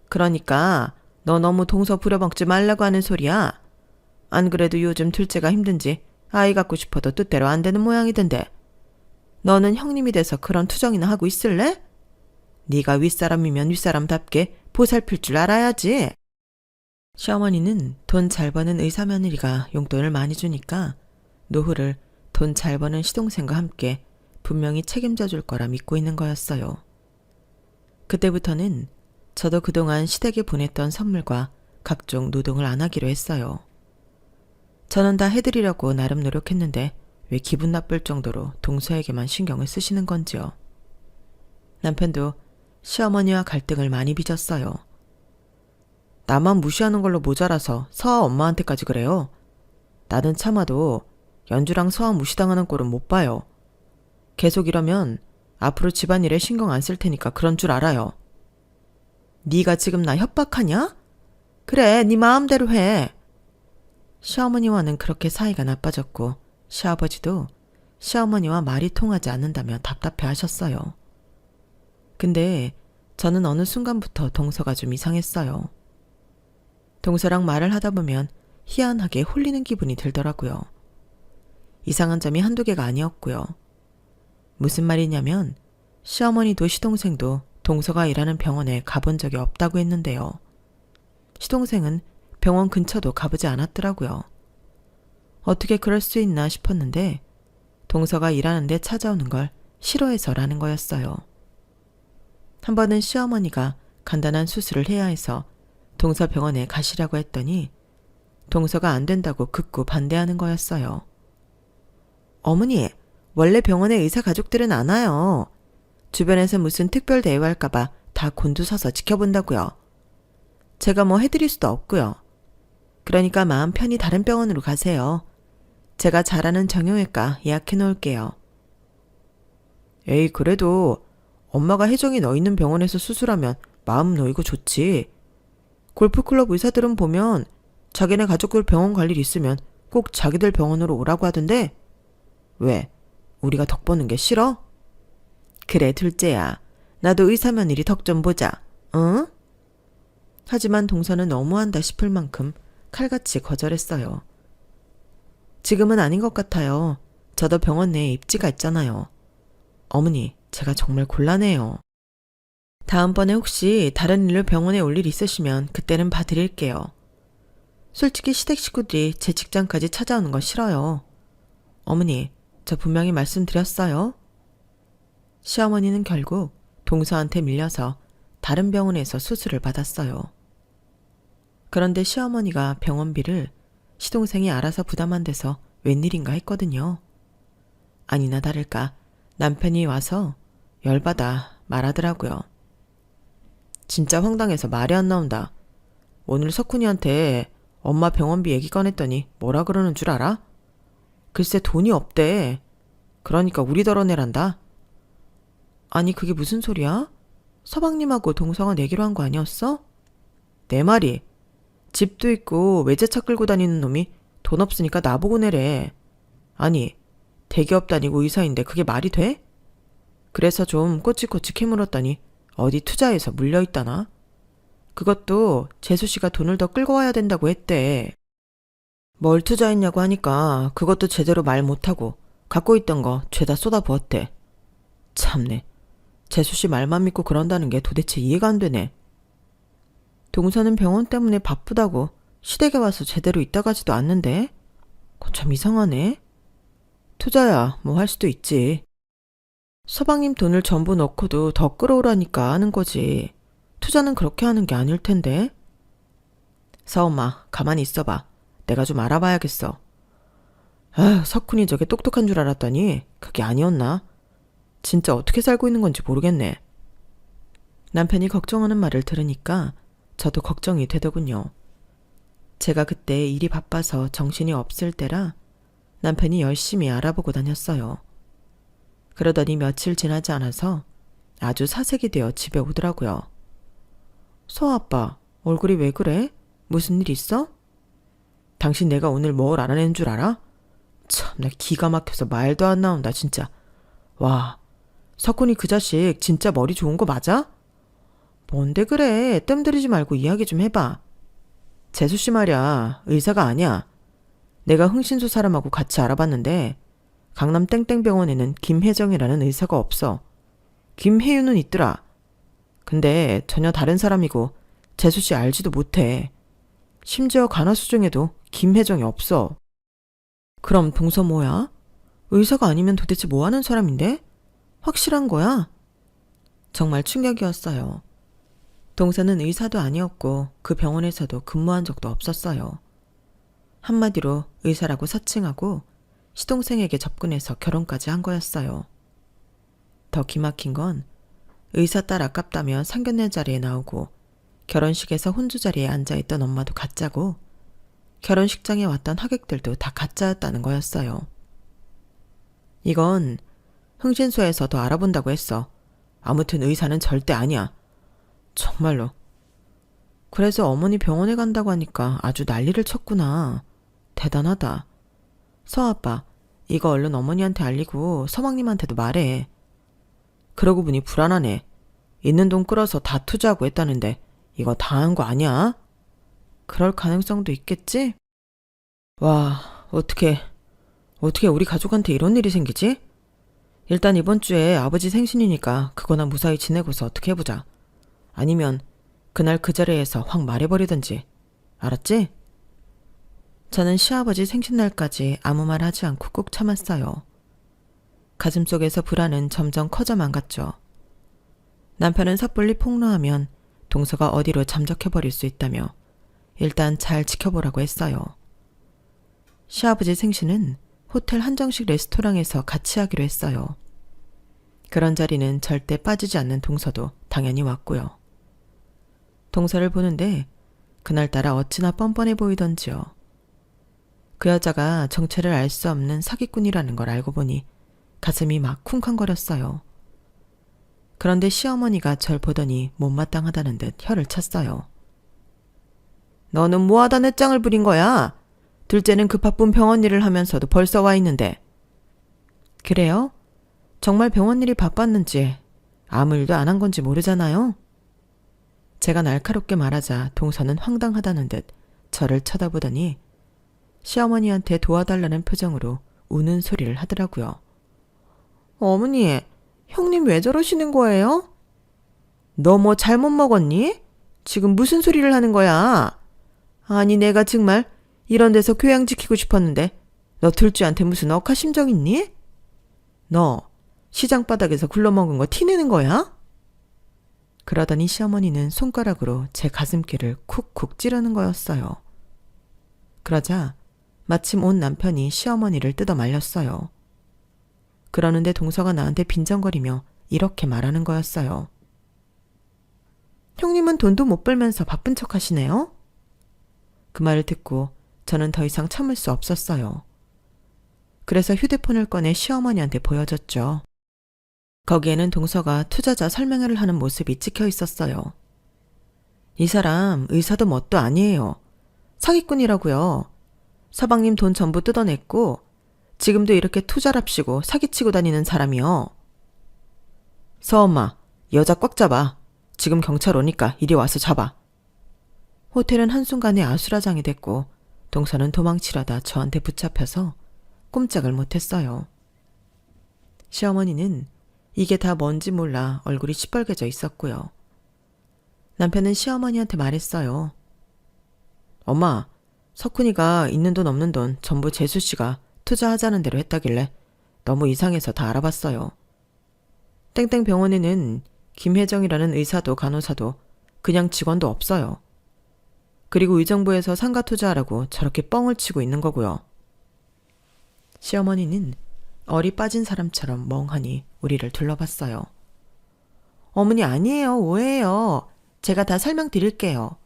그러니까 너 너무 동서 부려먹지 말라고 하는 소리야. 안 그래도 요즘 둘째가 힘든지 아이 갖고 싶어도 뜻대로 안 되는 모양이던데. 너는 형님이 돼서 그런 투정이나 하고 있을래? 네가 윗사람이면 윗사람답게 보살필 줄 알아야지. 시어머니는 돈 잘 버는 의사 며느리가 용돈을 많이 주니까 노후를 돈 잘 버는 시동생과 함께 분명히 책임져 줄 거라 믿고 있는 거였어요. 그때부터는 저도 그동안 시댁에 보냈던 선물과 각종 노동을 안 하기로 했어요. 저는 다 해드리려고 나름 노력했는데 왜 기분 나쁠 정도로 동서에게만 신경을 쓰시는 건지요. 남편도 시어머니와 갈등을 많이 빚었어요. 나만 무시하는 걸로 모자라서 서아 엄마한테까지 그래요. 나는 참아도 연주랑 서아 무시당하는 꼴은 못 봐요. 계속 이러면 앞으로 집안일에 신경 안 쓸 테니까 그런 줄 알아요. 네가 지금 나 협박하냐? 그래, 네 마음대로 해. 시어머니와는 그렇게 사이가 나빠졌고 시아버지도 시어머니와 말이 통하지 않는다며 답답해 하셨어요. 근데 저는 어느 순간부터 동서가 좀 이상했어요. 동서랑 말을 하다 보면 희한하게 홀리는 기분이 들더라고요. 이상한 점이 한두 개가 아니었고요. 무슨 말이냐면 시어머니도 시동생도 동서가 일하는 병원에 가본 적이 없다고 했는데요. 시동생은 병원 근처도 가보지 않았더라고요. 어떻게 그럴 수 있나 싶었는데 동서가 일하는데 찾아오는 걸 싫어해서라는 거였어요. 한 번은 시어머니가 간단한 수술을 해야 해서 동서 병원에 가시라고 했더니 동서가 안 된다고 극구 반대하는 거였어요. 어머니, 원래 병원에 의사 가족들은 안 와요. 주변에서 무슨 특별 대우할까봐 다 곤두서서 지켜본다고요. 제가 뭐 해드릴 수도 없고요. 그러니까 마음 편히 다른 병원으로 가세요. 제가 잘 아는 정형외과 예약해 놓을게요. 에이, 그래도 엄마가 혜정이 너 있는 병원에서 수술하면 마음 놓이고 좋지. 골프클럽 의사들은 보면 자기네 가족들 병원 갈 일 있으면 꼭 자기들 병원으로 오라고 하던데 왜? 우리가 덕 보는 게 싫어? 그래, 둘째야. 나도 의사 며느리 덕 좀 보자. 응? 하지만 동서는 너무한다 싶을 만큼 칼같이 거절했어요. 지금은 아닌 것 같아요. 저도 병원 내에 입지가 있잖아요. 어머니, 제가 정말 곤란해요. 다음번에 혹시 다른 일로 병원에 올 일 있으시면 그때는 봐드릴게요. 솔직히 시댁 식구들이 제 직장까지 찾아오는 건 싫어요. 어머니, 저 분명히 말씀드렸어요. 시어머니는 결국 동서한테 밀려서 다른 병원에서 수술을 받았어요. 그런데 시어머니가 병원비를 시동생이 알아서 부담한 데서 웬일인가 했거든요. 아니나 다를까 남편이 와서 열받아 말하더라고요. 진짜 황당해서 말이 안 나온다. 오늘 석훈이한테 엄마 병원비 얘기 꺼냈더니 뭐라 그러는 줄 알아? 글쎄 돈이 없대. 그러니까 우리 덜어내란다. 아니 그게 무슨 소리야? 서방님하고 동서가 내기로 한 거 아니었어? 내 말이 집도 있고 외제차 끌고 다니는 놈이 돈 없으니까 나보고 내래. 아니 대기업 다니고 의사인데 그게 말이 돼? 그래서 좀 꼬치꼬치 캐물었더니 어디 투자해서 물려있다나? 그것도 재수 씨가 돈을 더 끌고 와야 된다고 했대. 뭘 투자했냐고 하니까 그것도 제대로 말 못하고 갖고 있던 거 죄다 쏟아부었대. 참네. 재수 씨 말만 믿고 그런다는 게 도대체 이해가 안 되네. 동서는 병원 때문에 바쁘다고 시댁에 와서 제대로 있다 가지도 않는데? 그건 참 이상하네. 투자야 뭐 할 수도 있지. 서방님 돈을 전부 넣고도 더 끌어오라니까 하는 거지. 투자는 그렇게 하는 게 아닐 텐데. 서엄마 가만히 있어봐. 내가 좀 알아봐야겠어. 아휴, 석훈이 저게 똑똑한 줄 알았더니 그게 아니었나? 진짜 어떻게 살고 있는 건지 모르겠네. 남편이 걱정하는 말을 들으니까 저도 걱정이 되더군요. 제가 그때 일이 바빠서 정신이 없을 때라 남편이 열심히 알아보고 다녔어요. 그러더니 며칠 지나지 않아서 아주 사색이 되어 집에 오더라고요. 서아빠, 얼굴이 왜 그래? 무슨 일 있어? 당신 내가 오늘 뭘 알아낸 줄 알아? 참, 나 기가 막혀서 말도 안 나온다, 진짜. 와, 석훈이 그 자식 진짜 머리 좋은 거 맞아? 뭔데 그래? 뜸 들이지 말고 이야기 좀 해봐. 재수씨 말이야, 의사가 아니야. 내가 흥신소 사람하고 같이 알아봤는데 강남 땡땡병원에는 김혜정이라는 의사가 없어. 김혜윤은 있더라. 근데 전혀 다른 사람이고 재수씨 알지도 못해. 심지어 간호수 중에도 김혜정이 없어. 그럼 동서 뭐야? 의사가 아니면 도대체 뭐 하는 사람인데? 확실한 거야? 정말 충격이었어요. 동서는 의사도 아니었고 그 병원에서도 근무한 적도 없었어요. 한마디로 의사라고 사칭하고 시동생에게 접근해서 결혼까지 한 거였어요. 더 기막힌 건 의사 딸 아깝다며 상견례 자리에 나오고 결혼식에서 혼주 자리에 앉아있던 엄마도 가짜고 결혼식장에 왔던 하객들도 다 가짜였다는 거였어요. 이건 흥신소에서 더 알아본다고 했어. 아무튼 의사는 절대 아니야. 정말로. 그래서 어머니 병원에 간다고 하니까 아주 난리를 쳤구나. 대단하다. 서아빠, 이거 얼른 어머니한테 알리고 서방님한테도 말해. 그러고 보니 불안하네. 있는 돈 끌어서 다 투자하고 했다는데 이거 다 한 거 아니야? 그럴 가능성도 있겠지? 와, 어떻게 우리 가족한테 이런 일이 생기지? 일단 이번 주에 아버지 생신이니까 그거나 무사히 지내고서 어떻게 해보자. 아니면 그날 그 자리에서 확 말해버리든지. 알았지? 저는 시아버지 생신날까지 아무 말 하지 않고 꾹 참았어요. 가슴속에서 불안은 점점 커져만 갔죠. 남편은 섣불리 폭로하면 동서가 어디로 잠적해버릴 수 있다며 일단 잘 지켜보라고 했어요. 시아버지 생신은 호텔 한정식 레스토랑에서 같이 하기로 했어요. 그런 자리는 절대 빠지지 않는 동서도 당연히 왔고요. 동서를 보는데 그날따라 어찌나 뻔뻔해 보이던지요. 그 여자가 정체를 알 수 없는 사기꾼이라는 걸 알고 보니 가슴이 막 쿵쾅거렸어요. 그런데 시어머니가 절 보더니 못마땅하다는 듯 혀를 찼어요. 너는 뭐하다 넷장을 부린 거야? 둘째는 그 바쁜 병원 일을 하면서도 벌써 와 있는데. 그래요? 정말 병원 일이 바빴는지 아무 일도 안 한 건지 모르잖아요? 제가 날카롭게 말하자 동서는 황당하다는 듯 저를 쳐다보더니 시어머니한테 도와달라는 표정으로 우는 소리를 하더라고요. 어머니, 형님 왜 저러시는 거예요? 너 뭐 잘못 먹었니? 지금 무슨 소리를 하는 거야? 아니 내가 정말 이런 데서 교양 지키고 싶었는데 너 둘째한테 무슨 억하심정 있니? 너 시장 바닥에서 굴러먹은 거 티내는 거야? 그러더니 시어머니는 손가락으로 제 가슴길을 쿡쿡 찌르는 거였어요. 그러자 마침 온 남편이 시어머니를 뜯어 말렸어요. 그러는데 동서가 나한테 빈정거리며 이렇게 말하는 거였어요. 형님은 돈도 못 벌면서 바쁜 척 하시네요? 그 말을 듣고 저는 더 이상 참을 수 없었어요. 그래서 휴대폰을 꺼내 시어머니한테 보여줬죠. 거기에는 동서가 투자자 설명회를 하는 모습이 찍혀 있었어요. 이 사람 의사도 뭣도 아니에요. 사기꾼이라고요. 서방님 돈 전부 뜯어냈고 지금도 이렇게 투자랍시고 사기치고 다니는 사람이요. 서엄마, 여자 꽉 잡아. 지금 경찰 오니까 이리 와서 잡아. 호텔은 한순간에 아수라장이 됐고 동서는 도망치려다 저한테 붙잡혀서 꼼짝을 못했어요. 시어머니는 이게 다 뭔지 몰라 얼굴이 시뻘개져 있었고요. 남편은 시어머니한테 말했어요. 엄마, 석훈이가 있는 돈 없는 돈 전부 재수씨가 투자하자는 대로 했다길래 너무 이상해서 다 알아봤어요. 땡땡 병원에는 김혜정이라는 의사도 간호사도 그냥 직원도 없어요. 그리고 의정부에서 상가 투자하라고 저렇게 뻥을 치고 있는 거고요. 시어머니는 얼이 빠진 사람처럼 멍하니 우리를 둘러봤어요. 어머니 아니에요. 오해예요. 제가 다 설명드릴게요.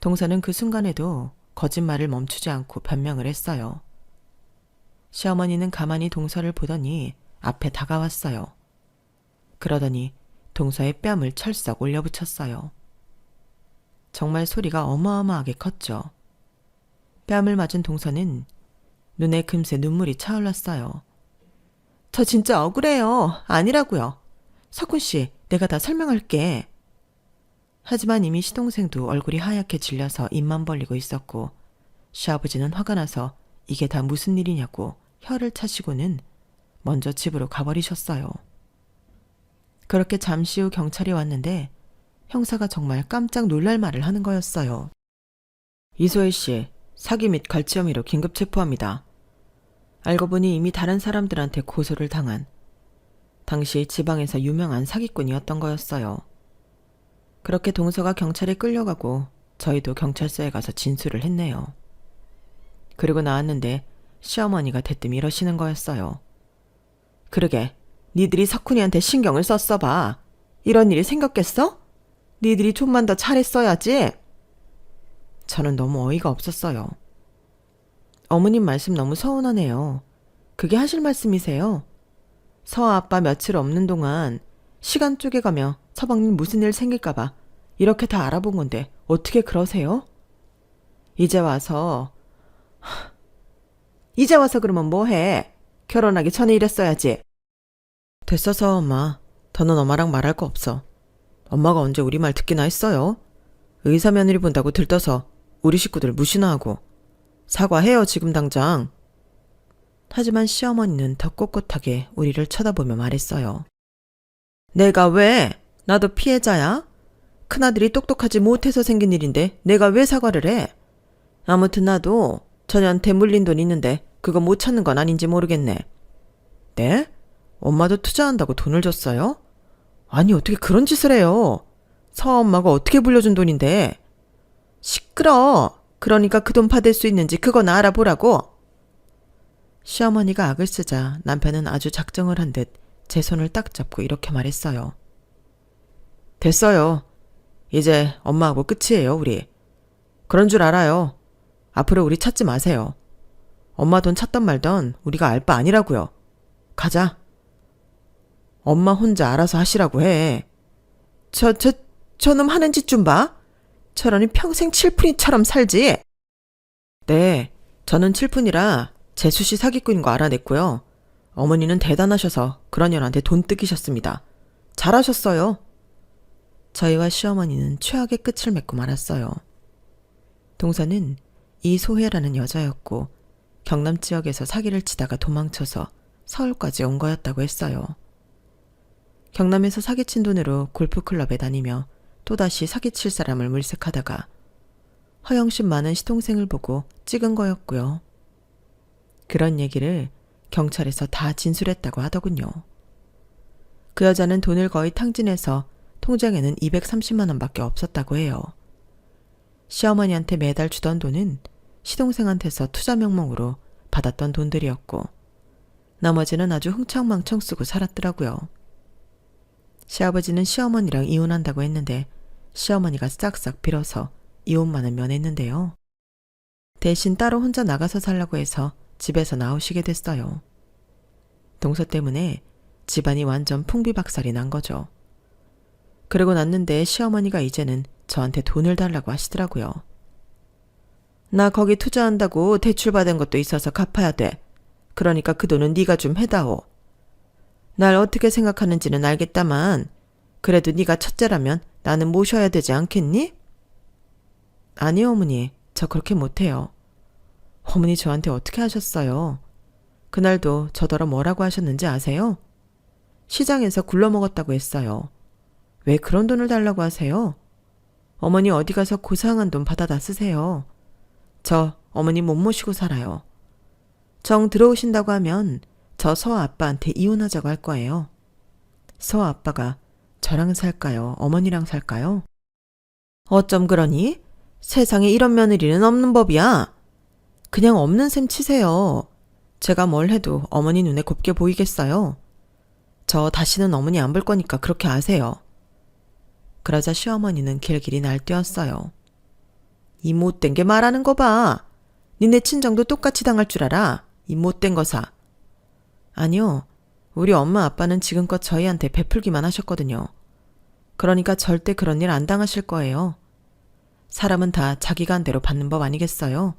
동서는 그 순간에도 거짓말을 멈추지 않고 변명을 했어요. 시어머니는 가만히 동서를 보더니 앞에 다가왔어요. 그러더니 동서의 뺨을 철썩 올려붙였어요. 정말 소리가 어마어마하게 컸죠. 뺨을 맞은 동서는 눈에 금세 눈물이 차올랐어요. 저 진짜 억울해요. 아니라고요. 석훈씨, 내가 다 설명할게. 하지만 이미 시동생도 얼굴이 하얗게 질려서 입만 벌리고 있었고 시아버지는 화가 나서 이게 다 무슨 일이냐고 혀를 차시고는 먼저 집으로 가버리셨어요. 그렇게 잠시 후 경찰이 왔는데 형사가 정말 깜짝 놀랄 말을 하는 거였어요. 이소혜 씨, 사기 및 갈취 혐의로 긴급 체포합니다. 알고 보니 이미 다른 사람들한테 고소를 당한 당시 지방에서 유명한 사기꾼이었던 거였어요. 그렇게 동서가 경찰에 끌려가고 저희도 경찰서에 가서 진술을 했네요. 그리고 나왔는데 시어머니가 대뜸 이러시는 거였어요. 그러게, 니들이 석훈이한테 신경을 썼어 봐. 이런 일이 생겼겠어? 니들이 좀만 더 잘했어야지. 저는 너무 어이가 없었어요. 어머님 말씀 너무 서운하네요. 그게 하실 말씀이세요? 서아 아빠 며칠 없는 동안 시간 쪼개가며 서방님 무슨 일 생길까봐 이렇게 다 알아본 건데 어떻게 그러세요? 이제 와서 그러면 뭐해? 결혼하기 전에 이랬어야지. 됐어서 엄마. 더는 엄마랑 말할 거 없어. 엄마가 언제 우리 말 듣기나 했어요? 의사 며느리 본다고 들떠서 우리 식구들 무시나 하고. 사과해요 지금 당장. 하지만 시어머니는 더 꼿꼿하게 우리를 쳐다보며 말했어요. 내가 왜? 나도 피해자야? 큰아들이 똑똑하지 못해서 생긴 일인데 내가 왜 사과를 해? 아무튼 나도 전혀한테 물린 돈 있는데 그거 못 찾는 건 아닌지 모르겠네. 네? 엄마도 투자한다고 돈을 줬어요? 아니 어떻게 그런 짓을 해요? 서엄마가 어떻게 불려준 돈인데? 시끄러. 그러니까 그 돈 받을 수 있는지 그건 알아보라고. 시어머니가 악을 쓰자 남편은 아주 작정을 한 듯 제 손을 딱 잡고 이렇게 말했어요. 됐어요. 이제 엄마하고 끝이에요 우리. 그런 줄 알아요. 앞으로 우리 찾지 마세요. 엄마 돈 찾던 말던 우리가 알 바 아니라고요. 가자. 엄마 혼자 알아서 하시라고 해. 저놈 하는 짓 좀 봐. 저러니 평생 칠푼이처럼 살지. 네, 저는 칠푼이라 재수씨 사기꾼인 거 알아냈고요. 어머니는 대단하셔서 그런 년한테 돈 뜯기셨습니다. 잘하셨어요. 저희와 시어머니는 최악의 끝을 맺고 말았어요. 동서는 이소혜라는 여자였고 경남 지역에서 사기를 치다가 도망쳐서 서울까지 온 거였다고 했어요. 경남에서 사기친 돈으로 골프클럽에 다니며 또다시 사기칠 사람을 물색하다가 허영심 많은 시동생을 보고 찍은 거였고요. 그런 얘기를 경찰에서 다 진술했다고 하더군요. 그 여자는 돈을 거의 탕진해서 통장에는 230만 원밖에 없었다고 해요. 시어머니한테 매달 주던 돈은 시동생한테서 투자 명목으로 받았던 돈들이었고 나머지는 아주 흥청망청 쓰고 살았더라고요. 시아버지는 시어머니랑 이혼한다고 했는데 시어머니가 싹싹 빌어서 이혼만은 면했는데요. 대신 따로 혼자 나가서 살라고 해서 집에서 나오시게 됐어요. 동서 때문에 집안이 완전 풍비박살이 난 거죠. 그러고 났는데 시어머니가 이제는 저한테 돈을 달라고 하시더라고요. 나 거기 투자한다고 대출 받은 것도 있어서 갚아야 돼. 그러니까 그 돈은 네가 좀 해다오. 날 어떻게 생각하는지는 알겠다만 그래도 네가 첫째라면 나는 모셔야 되지 않겠니? 아니요, 어머니. 저 그렇게 못해요. 어머니 저한테 어떻게 하셨어요? 그날도 저더러 뭐라고 하셨는지 아세요? 시장에서 굴러먹었다고 했어요. 왜 그런 돈을 달라고 하세요? 어머니 어디 가서 고상한 돈 받아다 쓰세요. 저 어머니 못 모시고 살아요. 정 들어오신다고 하면 저 서아 아빠한테 이혼하자고 할 거예요. 서아 아빠가 저랑 살까요? 어머니랑 살까요? 어쩜 그러니? 세상에 이런 며느리는 없는 법이야. 그냥 없는 셈 치세요. 제가 뭘 해도 어머니 눈에 곱게 보이겠어요. 저 다시는 어머니 안 볼 거니까 그렇게 아세요. 그러자 시어머니는 길길이 날뛰었어요. 이 못된 게 말하는 거 봐. 니네 친정도 똑같이 당할 줄 알아. 이 못된 거사. 아니요. 우리 엄마 아빠는 지금껏 저희한테 베풀기만 하셨거든요. 그러니까 절대 그런 일 안 당하실 거예요. 사람은 다 자기가 한 대로 받는 법 아니겠어요?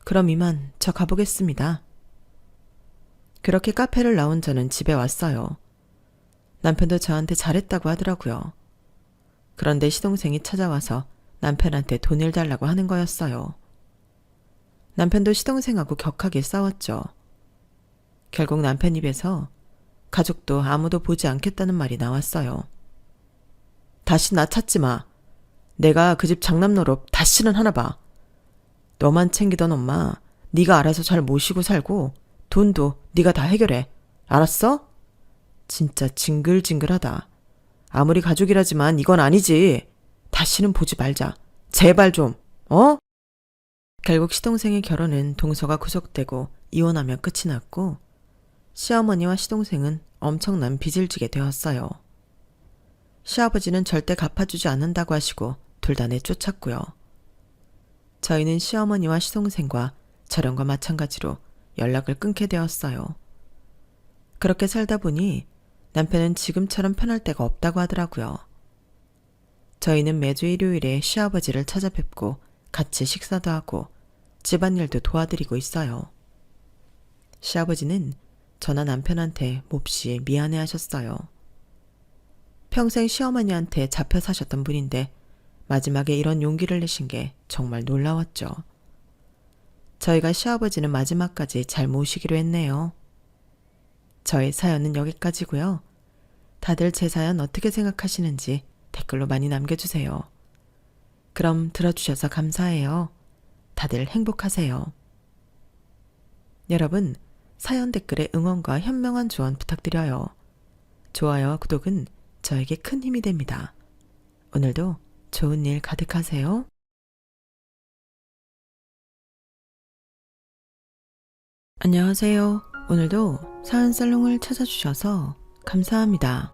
그럼 이만 저 가보겠습니다. 그렇게 카페를 나온 저는 집에 왔어요. 남편도 저한테 잘했다고 하더라고요. 그런데 시동생이 찾아와서 남편한테 돈을 달라고 하는 거였어요. 남편도 시동생하고 격하게 싸웠죠. 결국 남편 입에서 가족도 아무도 보지 않겠다는 말이 나왔어요. 다시 나 찾지 마. 내가 그 집 장남 노릇 다시는 하나 봐. 너만 챙기던 엄마 네가 알아서 잘 모시고 살고 돈도 네가 다 해결해. 알았어? 진짜 징글징글하다. 아무리 가족이라지만 이건 아니지. 다시는 보지 말자. 제발 좀. 어? 결국 시동생의 결혼은 동서가 구속되고 이혼하며 끝이 났고 시어머니와 시동생은 엄청난 빚을 지게 되었어요. 시아버지는 절대 갚아주지 않는다고 하시고 둘 다 내쫓았고요. 저희는 시어머니와 시동생과 저령과 마찬가지로 연락을 끊게 되었어요. 그렇게 살다 보니 남편은 지금처럼 편할 때가 없다고 하더라고요. 저희는 매주 일요일에 시아버지를 찾아뵙고 같이 식사도 하고 집안일도 도와드리고 있어요. 시아버지는 저나 남편한테 몹시 미안해 하셨어요. 평생 시어머니한테 잡혀 사셨던 분인데 마지막에 이런 용기를 내신 게 정말 놀라웠죠. 저희가 시아버지는 마지막까지 잘 모시기로 했네요. 저의 사연은 여기까지고요. 다들 제 사연 어떻게 생각하시는지 댓글로 많이 남겨주세요. 그럼 들어주셔서 감사해요. 다들 행복하세요. 여러분, 사연 댓글에 응원과 현명한 조언 부탁드려요. 좋아요와 구독은 저에게 큰 힘이 됩니다. 오늘도 좋은 일 가득하세요. 안녕하세요. 오늘도 사연살롱을 찾아주셔서 감사합니다.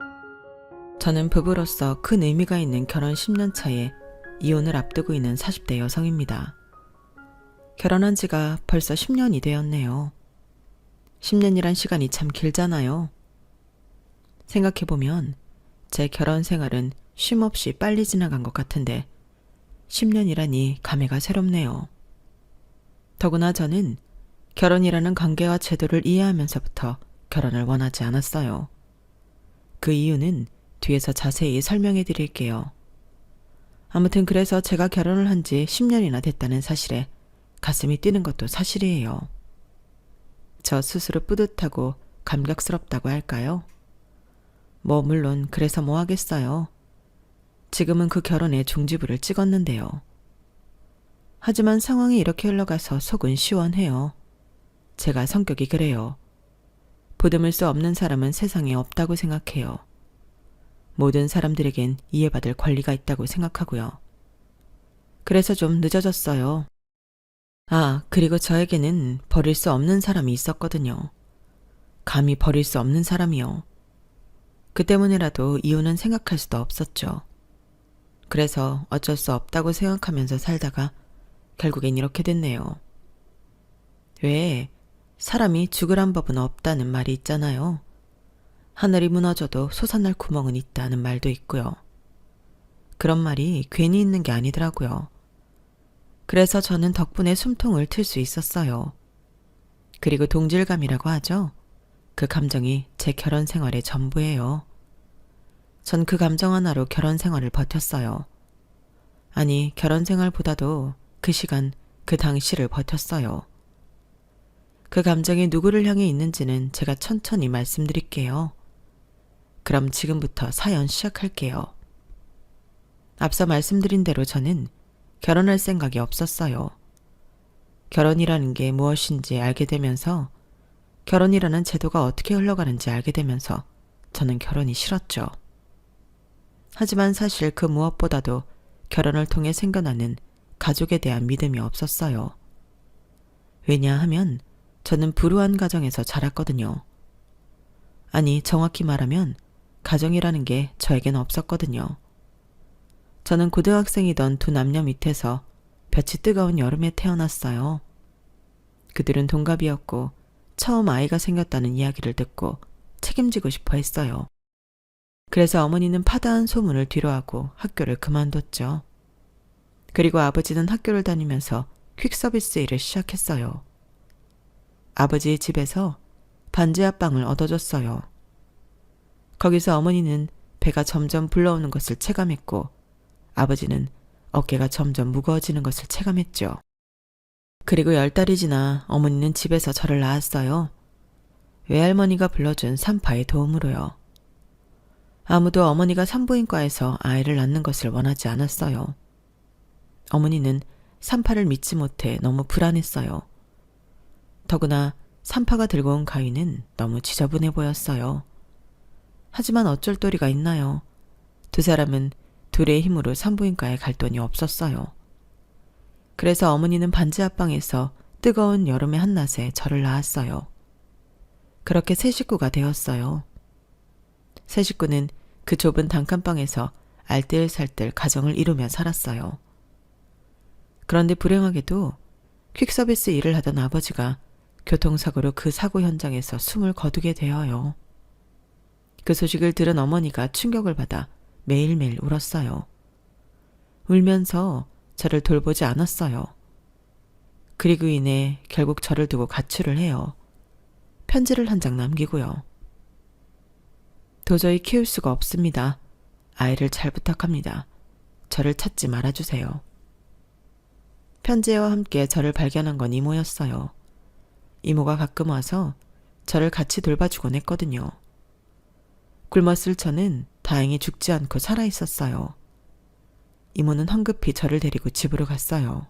저는 부부로서 큰 의미가 있는 결혼 10년 차에 이혼을 앞두고 있는 40대 여성입니다. 결혼한 지가 벌써 10년이 되었네요. 10년이란 시간이 참 길잖아요. 생각해보면 제 결혼 생활은 쉼없이 빨리 지나간 것 같은데 10년이라니 감회가 새롭네요. 더구나 저는 결혼이라는 관계와 제도를 이해하면서부터 결혼을 원하지 않았어요. 그 이유는 뒤에서 자세히 설명해 드릴게요. 아무튼 그래서 제가 결혼을 한 지 10년이나 됐다는 사실에 가슴이 뛰는 것도 사실이에요. 저 스스로 뿌듯하고 감격스럽다고 할까요? 물론 그래서 뭐 하겠어요. 지금은 그 결혼에 종지부를 찍었는데요. 하지만 상황이 이렇게 흘러가서 속은 시원해요. 제가 성격이 그래요. 보듬을 수 없는 사람은 세상에 없다고 생각해요. 모든 사람들에겐 이해받을 권리가 있다고 생각하고요. 그래서 좀 늦어졌어요. 그리고 저에게는 버릴 수 없는 사람이 있었거든요. 감히 버릴 수 없는 사람이요. 그 때문이라도 이유는 생각할 수도 없었죠. 그래서 어쩔 수 없다고 생각하면서 살다가 결국엔 이렇게 됐네요. 왜 사람이 죽으란 법은 없다는 말이 있잖아요. 하늘이 무너져도 솟아날 구멍은 있다는 말도 있고요. 그런 말이 괜히 있는 게 아니더라고요. 그래서 저는 덕분에 숨통을 틀 수 있었어요. 그리고 동질감이라고 하죠. 그 감정이 제 결혼 생활의 전부예요. 전 그 감정 하나로 결혼 생활을 버텼어요. 아니, 결혼 생활보다도 그 시간, 그 당시를 버텼어요. 그 감정이 누구를 향해 있는지는 제가 천천히 말씀드릴게요. 그럼 지금부터 사연 시작할게요. 앞서 말씀드린 대로 저는 결혼할 생각이 없었어요. 결혼이라는 게 무엇인지 알게 되면서, 결혼이라는 제도가 어떻게 흘러가는지 알게 되면서 저는 결혼이 싫었죠. 하지만 사실 그 무엇보다도 결혼을 통해 생겨나는 가족에 대한 믿음이 없었어요. 왜냐하면 저는 불우한 가정에서 자랐거든요. 아니, 정확히 말하면 가정이라는 게 저에겐 없었거든요. 저는 고등학생이던 두 남녀 밑에서 볕이 뜨거운 여름에 태어났어요. 그들은 동갑이었고 처음 아이가 생겼다는 이야기를 듣고 책임지고 싶어 했어요. 그래서 어머니는 파다한 소문을 뒤로하고 학교를 그만뒀죠. 그리고 아버지는 학교를 다니면서 퀵서비스 일을 시작했어요. 아버지의 집에서 반지하방을 얻어줬어요. 거기서 어머니는 배가 점점 불러오는 것을 체감했고, 아버지는 어깨가 점점 무거워지는 것을 체감했죠. 그리고 10달이 지나 어머니는 집에서 저를 낳았어요. 외할머니가 불러준 산파의 도움으로요. 아무도 어머니가 산부인과에서 아이를 낳는 것을 원하지 않았어요. 어머니는 산파를 믿지 못해 너무 불안했어요. 더구나 산파가 들고 온 가위는 너무 지저분해 보였어요. 하지만 어쩔 도리가 있나요? 두 사람은 둘의 힘으로 산부인과에 갈 돈이 없었어요. 그래서 어머니는 반지하방에서 뜨거운 여름의 한낮에 저를 낳았어요. 그렇게 새 식구가 되었어요. 새 식구는 그 좁은 단칸방에서 알뜰살뜰 가정을 이루며 살았어요. 그런데 불행하게도 퀵서비스 일을 하던 아버지가 교통사고로 그 사고 현장에서 숨을 거두게 되어요. 그 소식을 들은 어머니가 충격을 받아 매일매일 울었어요. 울면서 저를 돌보지 않았어요. 그리고 인해 결국 저를 두고 가출을 해요. 편지를 한 장 남기고요. 도저히 키울 수가 없습니다. 아이를 잘 부탁합니다. 저를 찾지 말아주세요. 편지와 함께 저를 발견한 건 이모였어요. 이모가 가끔 와서 저를 같이 돌봐주곤 했거든요. 굶었을 저는 다행히 죽지 않고 살아있었어요. 이모는 황급히 저를 데리고 집으로 갔어요.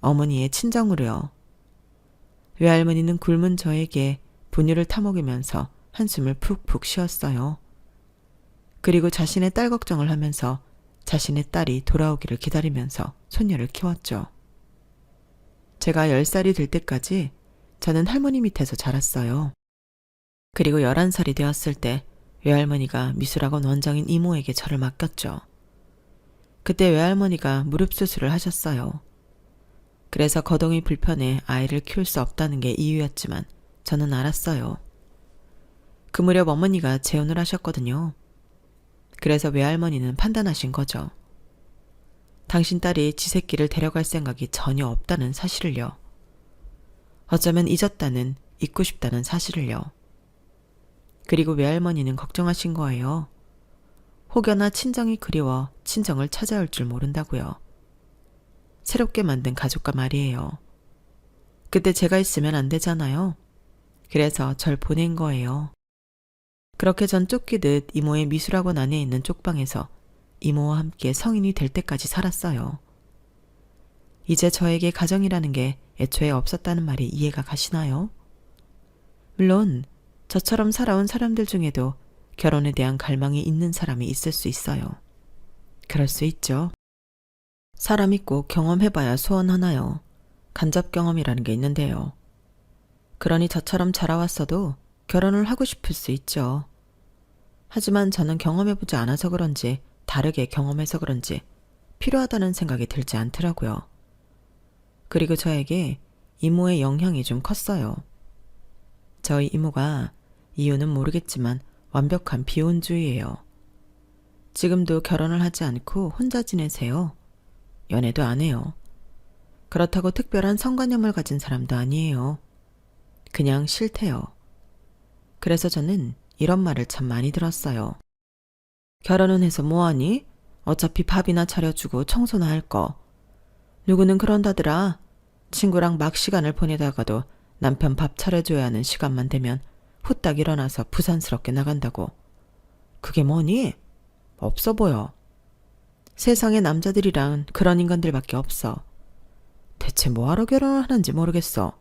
어머니의 친정으로요. 외할머니는 굶은 저에게 분유를 타먹이면서 한숨을 푹푹 쉬었어요. 그리고 자신의 딸 걱정을 하면서 자신의 딸이 돌아오기를 기다리면서 손녀를 키웠죠. 제가 10살이 될 때까지 저는 할머니 밑에서 자랐어요. 그리고 11살이 되었을 때 외할머니가 미술학원 원장인 이모에게 저를 맡겼죠. 그때 외할머니가 무릎 수술을 하셨어요. 그래서 거동이 불편해 아이를 키울 수 없다는 게 이유였지만 저는 알았어요. 그 무렵 어머니가 재혼을 하셨거든요. 그래서 외할머니는 판단하신 거죠. 당신 딸이 지 새끼를 데려갈 생각이 전혀 없다는 사실을요. 어쩌면 잊었다는, 잊고 싶다는 사실을요. 그리고 외할머니는 걱정하신 거예요. 혹여나 친정이 그리워 친정을 찾아올 줄 모른다고요. 새롭게 만든 가족과 말이에요. 그때 제가 있으면 안 되잖아요. 그래서 절 보낸 거예요. 그렇게 전 쫓기듯 이모의 미술학원 안에 있는 쪽방에서 이모와 함께 성인이 될 때까지 살았어요. 이제 저에게 가정이라는 게 애초에 없었다는 말이 이해가 가시나요? 물론 저처럼 살아온 사람들 중에도 결혼에 대한 갈망이 있는 사람이 있을 수 있어요. 그럴 수 있죠. 사람이 꼭 경험해봐야 소원하나요? 간접 경험이라는 게 있는데요. 그러니 저처럼 자라왔어도 결혼을 하고 싶을 수 있죠. 하지만 저는 경험해보지 않아서 그런지, 다르게 경험해서 그런지 필요하다는 생각이 들지 않더라고요. 그리고 저에게 이모의 영향이 좀 컸어요. 저희 이모가 이유는 모르겠지만 완벽한 비혼주의예요. 지금도 결혼을 하지 않고 혼자 지내세요. 연애도 안 해요. 그렇다고 특별한 성관념을 가진 사람도 아니에요. 그냥 싫대요. 그래서 저는 이런 말을 참 많이 들었어요. 결혼은 해서 뭐하니? 어차피 밥이나 차려주고 청소나 할 거. 누구는 그런다더라. 친구랑 막 시간을 보내다가도 남편 밥 차려줘야 하는 시간만 되면 후딱 일어나서 부산스럽게 나간다고. 그게 뭐니? 없어 보여. 세상에 남자들이란 그런 인간들밖에 없어. 대체 뭐하러 결혼을 하는지 모르겠어.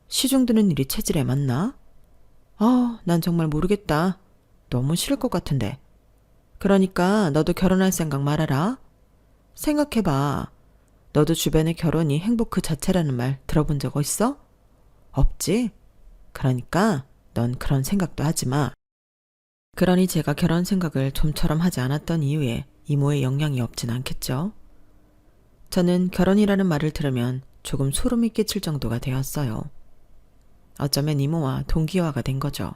시중 드는 일이 체질에 맞나? 난 정말 모르겠다. 너무 싫을 것 같은데. 그러니까 너도 결혼할 생각 말아라. 생각해봐. 너도 주변에 결혼이 행복 그 자체라는 말 들어본 적 있어? 없지? 그러니까 넌 그런 생각도 하지 마. 그러니 제가 결혼 생각을 좀처럼 하지 않았던 이유에 이모의 영향이 없진 않겠죠. 저는 결혼이라는 말을 들으면 조금 소름이 끼칠 정도가 되었어요. 어쩌면 이모와 동기화가 된 거죠.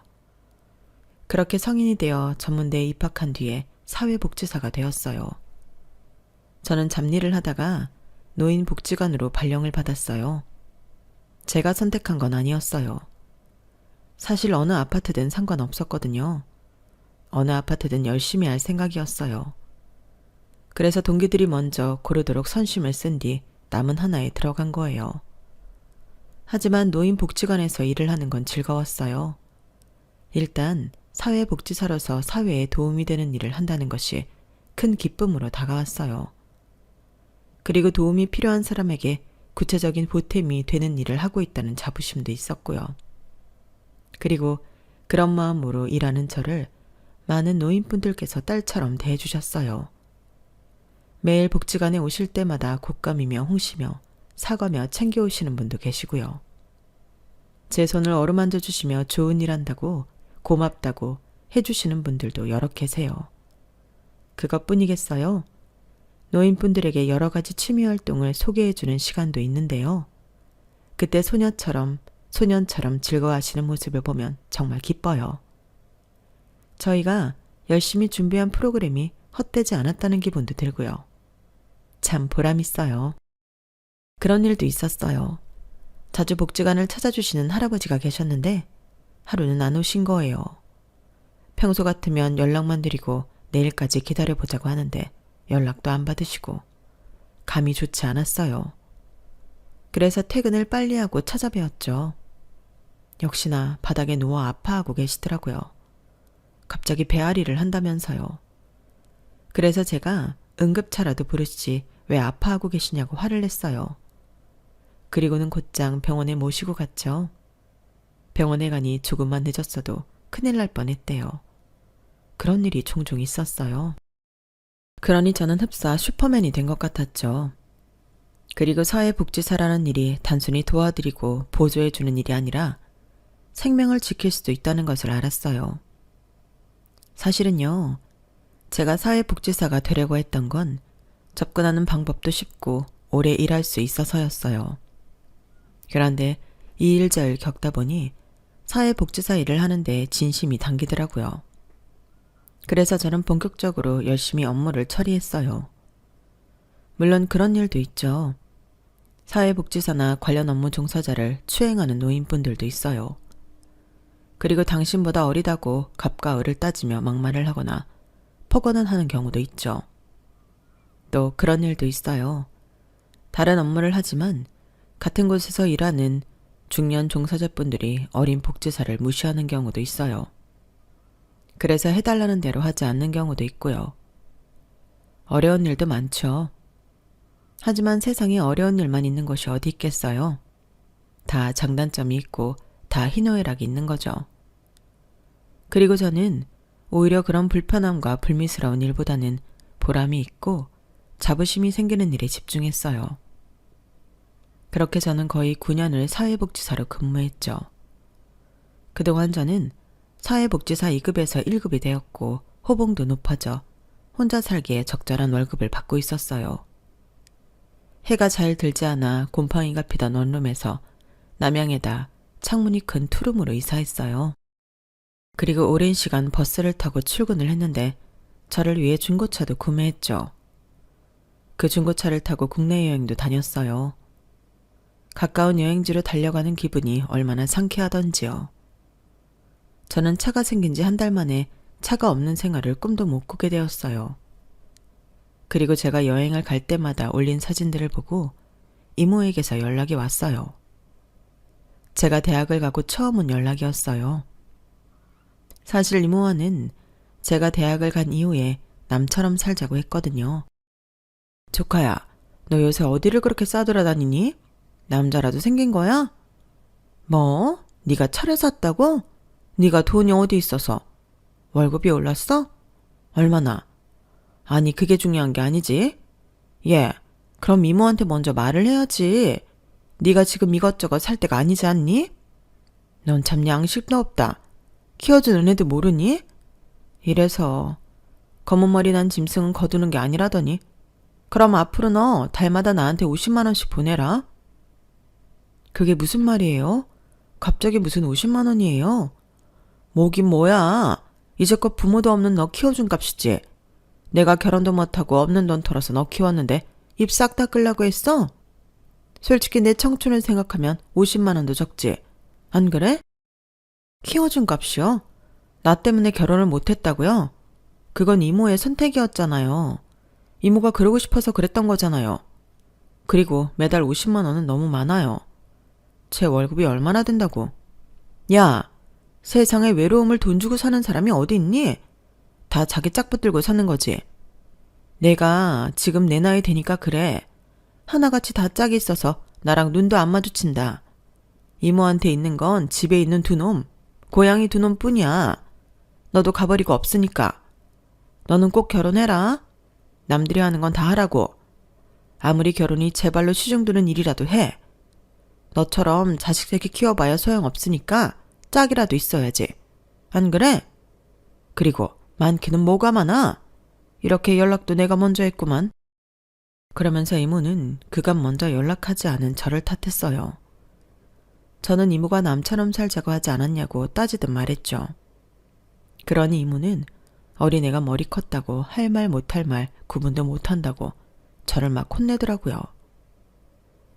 그렇게 성인이 되어 전문대에 입학한 뒤에 사회복지사가 되었어요. 저는 잡일을 하다가 노인복지관으로 발령을 받았어요. 제가 선택한 건 아니었어요. 사실 어느 아파트든 상관없었거든요. 어느 아파트든 열심히 할 생각이었어요. 그래서 동기들이 먼저 고르도록 선심을 쓴 뒤 남은 하나에 들어간 거예요. 하지만 노인복지관에서 일을 하는 건 즐거웠어요. 일단 사회복지사로서 사회에 도움이 되는 일을 한다는 것이 큰 기쁨으로 다가왔어요. 그리고 도움이 필요한 사람에게 구체적인 보탬이 되는 일을 하고 있다는 자부심도 있었고요. 그리고 그런 마음으로 일하는 저를 많은 노인분들께서 딸처럼 대해주셨어요. 매일 복지관에 오실 때마다 곶감이며 홍시며 사과며 챙겨오시는 분도 계시고요. 제 손을 어루만져 주시며 좋은 일 한다고 고맙다고 해주시는 분들도 여러 계세요. 그것뿐이겠어요? 노인분들에게 여러 가지 취미활동을 소개해주는 시간도 있는데요. 그때 소년처럼 즐거워하시는 모습을 보면 정말 기뻐요. 저희가 열심히 준비한 프로그램이 헛되지 않았다는 기분도 들고요. 참 보람있어요. 그런 일도 있었어요. 자주 복지관을 찾아주시는 할아버지가 계셨는데 하루는 안 오신 거예요. 평소 같으면 연락만 드리고 내일까지 기다려보자고 하는데 연락도 안 받으시고 감이 좋지 않았어요. 그래서 퇴근을 빨리 하고 찾아뵈었죠. 역시나 바닥에 누워 아파하고 계시더라고요. 갑자기 배앓이를 한다면서요. 그래서 제가 응급차라도 부르시지 왜 아파하고 계시냐고 화를 냈어요. 그리고는 곧장 병원에 모시고 갔죠. 병원에 가니 조금만 늦었어도 큰일 날 뻔했대요. 그런 일이 종종 있었어요. 그러니 저는 흡사 슈퍼맨이 된 것 같았죠. 그리고 사회복지사라는 일이 단순히 도와드리고 보조해주는 일이 아니라 생명을 지킬 수도 있다는 것을 알았어요. 사실은요, 제가 사회복지사가 되려고 했던 건 접근하는 방법도 쉽고 오래 일할 수 있어서였어요. 그런데 이 일 저 일 겪다 보니 사회복지사 일을 하는데 진심이 당기더라고요. 그래서 저는 본격적으로 열심히 업무를 처리했어요. 물론 그런 일도 있죠. 사회복지사나 관련 업무 종사자를 추행하는 노인분들도 있어요. 그리고 당신보다 어리다고 갑과 을을 따지며 막말을 하거나 폭언을 하는 경우도 있죠. 또 그런 일도 있어요. 다른 업무를 하지만 같은 곳에서 일하는 중년 종사자분들이 어린 복지사를 무시하는 경우도 있어요. 그래서 해달라는 대로 하지 않는 경우도 있고요. 어려운 일도 많죠. 하지만 세상에 어려운 일만 있는 것이 어디 있겠어요? 다 장단점이 있고 다 희노애락이 있는 거죠. 그리고 저는 오히려 그런 불편함과 불미스러운 일보다는 보람이 있고 자부심이 생기는 일에 집중했어요. 그렇게 저는 거의 9년을 사회복지사로 근무했죠. 그동안 저는 사회복지사 2급에서 1급이 되었고 호봉도 높아져 혼자 살기에 적절한 월급을 받고 있었어요. 해가 잘 들지 않아 곰팡이가 피던 원룸에서 남양에다 창문이 큰 투룸으로 이사했어요. 그리고 오랜 시간 버스를 타고 출근을 했는데 저를 위해 중고차도 구매했죠. 그 중고차를 타고 국내 여행도 다녔어요. 가까운 여행지로 달려가는 기분이 얼마나 상쾌하던지요. 저는 차가 생긴 지 한 달 만에 차가 없는 생활을 꿈도 못 꾸게 되었어요. 그리고 제가 여행을 갈 때마다 올린 사진들을 보고 이모에게서 연락이 왔어요. 제가 대학을 가고 처음 온 연락이었어요. 사실 이모와는 제가 대학을 간 이후에 남처럼 살자고 했거든요. 조카야, 너 요새 어디를 그렇게 싸돌아다니니? 남자라도 생긴 거야? 뭐? 네가 차를 샀다고? 네가 돈이 어디 있어서? 월급이 올랐어? 얼마나? 아니, 그게 중요한 게 아니지. 예, 그럼 이모한테 먼저 말을 해야지. 네가 지금 이것저것 살 때가 아니지 않니? 넌 참 양식도 없다. 키워주는 애도 모르니? 이래서 검은 머리 난 짐승은 거두는 게 아니라더니. 그럼 앞으로 너 달마다 나한테 50만 원씩 보내라. 그게 무슨 말이에요? 갑자기 무슨 50만 원이에요? 뭐긴 뭐야. 이제껏 부모도 없는 너 키워준 값이지. 내가 결혼도 못하고 없는 돈 털어서 너 키웠는데 입 싹 닦으려고 했어? 솔직히 내 청춘을 생각하면 50만 원도 적지. 안 그래? 키워준 값이요? 나 때문에 결혼을 못했다고요? 그건 이모의 선택이었잖아요. 이모가 그러고 싶어서 그랬던 거잖아요. 그리고 매달 50만 원은 너무 많아요. 제 월급이 얼마나 된다고. 야, 세상에 외로움을 돈 주고 사는 사람이 어디 있니? 다 자기 짝 붙들고 사는 거지. 내가 지금 내 나이 되니까 그래. 하나같이 다 짝이 있어서 나랑 눈도 안 마주친다. 이모한테 있는 건 집에 있는 두 놈, 고양이 두 놈뿐이야. 너도 가버리고 없으니까. 너는 꼭 결혼해라. 남들이 하는 건 다 하라고. 아무리 결혼이 제 발로 시중드는 일이라도 해. 너처럼 자식 새끼 키워봐야 소용없으니까 짝이라도 있어야지. 안 그래? 그리고 많기는 뭐가 많아? 이렇게 연락도 내가 먼저 했구만. 그러면서 이모는 그간 먼저 연락하지 않은 저를 탓했어요. 저는 이모가 남처럼 살자고 하지 않았냐고 따지듯 말했죠. 그러니 이모는 어린애가 머리 컸다고 할 말 못할 말 구분도 못한다고 저를 막 혼내더라고요.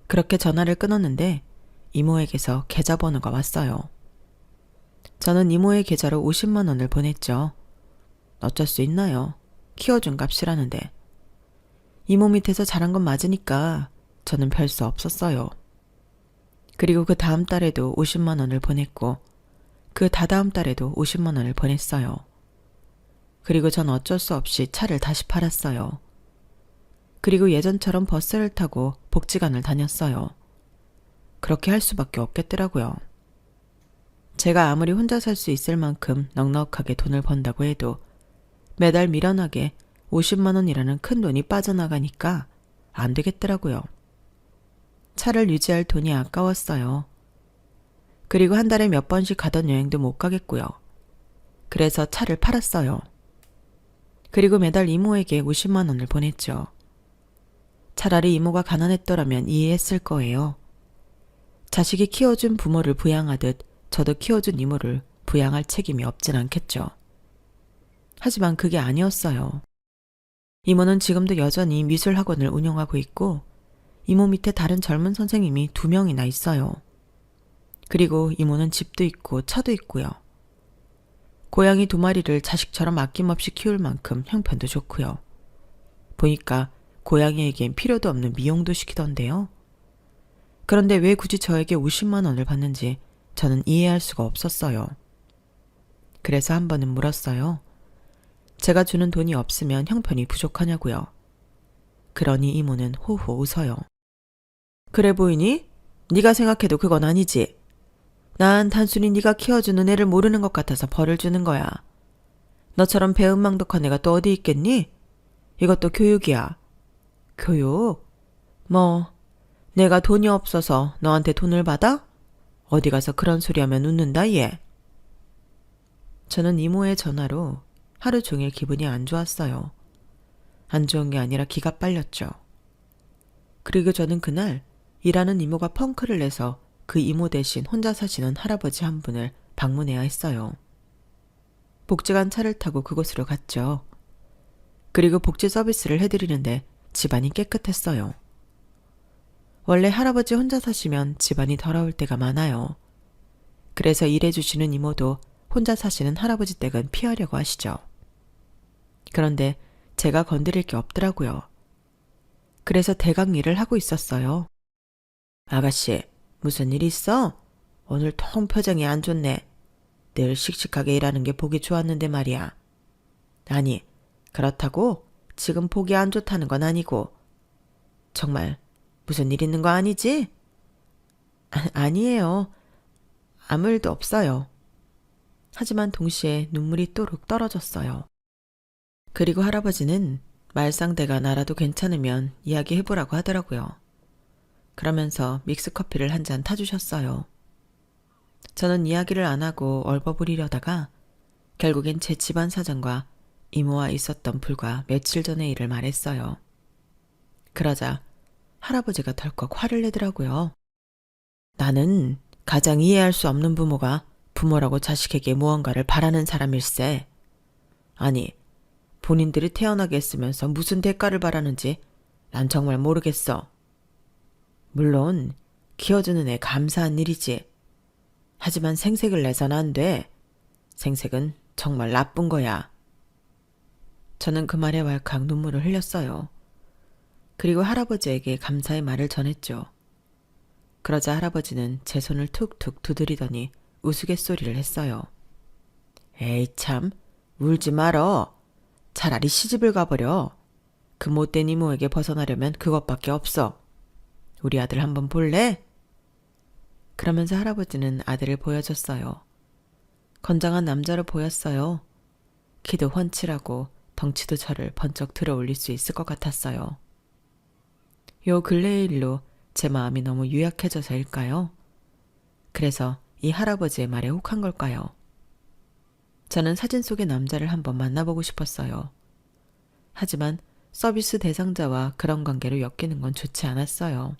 그렇게 전화를 끊었는데 이모에게서 계좌번호가 왔어요. 저는 이모의 계좌로 50만 원을 보냈죠. 어쩔 수 있나요? 키워준 값이라는데. 이모 밑에서 자란 건 맞으니까 저는 별 수 없었어요. 그리고 그 다음 달에도 50만 원을 보냈고 그 다다음 달에도 50만 원을 보냈어요. 그리고 전 어쩔 수 없이 차를 다시 팔았어요. 그리고 예전처럼 버스를 타고 복지관을 다녔어요. 그렇게 할 수밖에 없겠더라고요. 제가 아무리 혼자 살 수 있을 만큼 넉넉하게 돈을 번다고 해도 매달 미련하게 50만 원이라는 큰 돈이 빠져나가니까 안 되겠더라고요. 차를 유지할 돈이 아까웠어요. 그리고 한 달에 몇 번씩 가던 여행도 못 가겠고요. 그래서 차를 팔았어요. 그리고 매달 이모에게 50만 원을 보냈죠. 차라리 이모가 가난했더라면 이해했을 거예요. 자식이 키워준 부모를 부양하듯 저도 키워준 이모를 부양할 책임이 없진 않겠죠. 하지만 그게 아니었어요. 이모는 지금도 여전히 미술학원을 운영하고 있고 이모 밑에 다른 젊은 선생님이 2명이나 있어요. 그리고 이모는 집도 있고 차도 있고요. 고양이 2마리를 자식처럼 아낌없이 키울 만큼 형편도 좋고요. 보니까 고양이에겐 필요도 없는 미용도 시키던데요. 그런데 왜 굳이 저에게 50만 원을 받는지 저는 이해할 수가 없었어요. 그래서 한 번은 물었어요. 제가 주는 돈이 없으면 형편이 부족하냐고요. 그러니 이모는 호호 웃어요. 그래 보이니? 네가 생각해도 그건 아니지. 난 단순히 네가 키워주는 애를 모르는 것 같아서 벌을 주는 거야. 너처럼 배은망덕한 애가 또 어디 있겠니? 이것도 교육이야. 교육? 뭐 내가 돈이 없어서 너한테 돈을 받아? 어디 가서 그런 소리 하면 웃는다 얘. 저는 이모의 전화로 하루 종일 기분이 안 좋았어요. 안 좋은 게 아니라 기가 빨렸죠. 그리고 저는 그날 일하는 이모가 펑크를 내서 그 이모 대신 혼자 사시는 할아버지 한 분을 방문해야 했어요. 복지관 차를 타고 그곳으로 갔죠. 그리고 복지 서비스를 해드리는데 집안이 깨끗했어요. 원래 할아버지 혼자 사시면 집안이 더러울 때가 많아요. 그래서 일해주시는 이모도 혼자 사시는 할아버지 댁은 피하려고 하시죠. 그런데 제가 건드릴 게 없더라고요. 그래서 대강 일을 하고 있었어요. 아가씨, 무슨 일 있어? 오늘 통 표정이 안 좋네. 늘 씩씩하게 일하는 게 보기 좋았는데 말이야. 아니, 그렇다고 지금 보기 안 좋다는 건 아니고. 정말 무슨 일 있는 거 아니지? 아니에요. 아무 일도 없어요. 하지만 동시에 눈물이 또룩 떨어졌어요. 그리고 할아버지는 말상대가 나라도 괜찮으면 이야기해보라고 하더라고요. 그러면서 믹스커피를 한 잔 타주셨어요. 저는 이야기를 안 하고 얼버무리려다가 결국엔 제 집안 사정과 이모와 있었던 불과 며칠 전의 일을 말했어요. 그러자 할아버지가 덜컥 화를 내더라고요. 나는 가장 이해할 수 없는 부모가 부모라고 자식에게 무언가를 바라는 사람일세. 아니, 본인들이 태어나게 했으면서 무슨 대가를 바라는지 난 정말 모르겠어. 물론 키워주는 애 감사한 일이지. 하지만 생색을 내선 안 돼. 생색은 정말 나쁜 거야. 저는 그 말에 왈칵 눈물을 흘렸어요. 그리고 할아버지에게 감사의 말을 전했죠. 그러자 할아버지는 제 손을 툭툭 두드리더니 우스갯소리를 했어요. 에이 참, 울지 말어. 차라리 시집을 가버려. 그 못된 이모에게 벗어나려면 그것밖에 없어. 우리 아들 한번 볼래? 그러면서 할아버지는 아들을 보여줬어요. 건장한 남자로 보였어요. 키도 훤칠하고 덩치도 저를 번쩍 들어 올릴 수 있을 것 같았어요. 요 근래의 일로 제 마음이 너무 유약해져서일까요? 그래서 이 할아버지의 말에 혹한 걸까요? 저는 사진 속의 남자를 한번 만나보고 싶었어요. 하지만 서비스 대상자와 그런 관계로 엮이는 건 좋지 않았어요.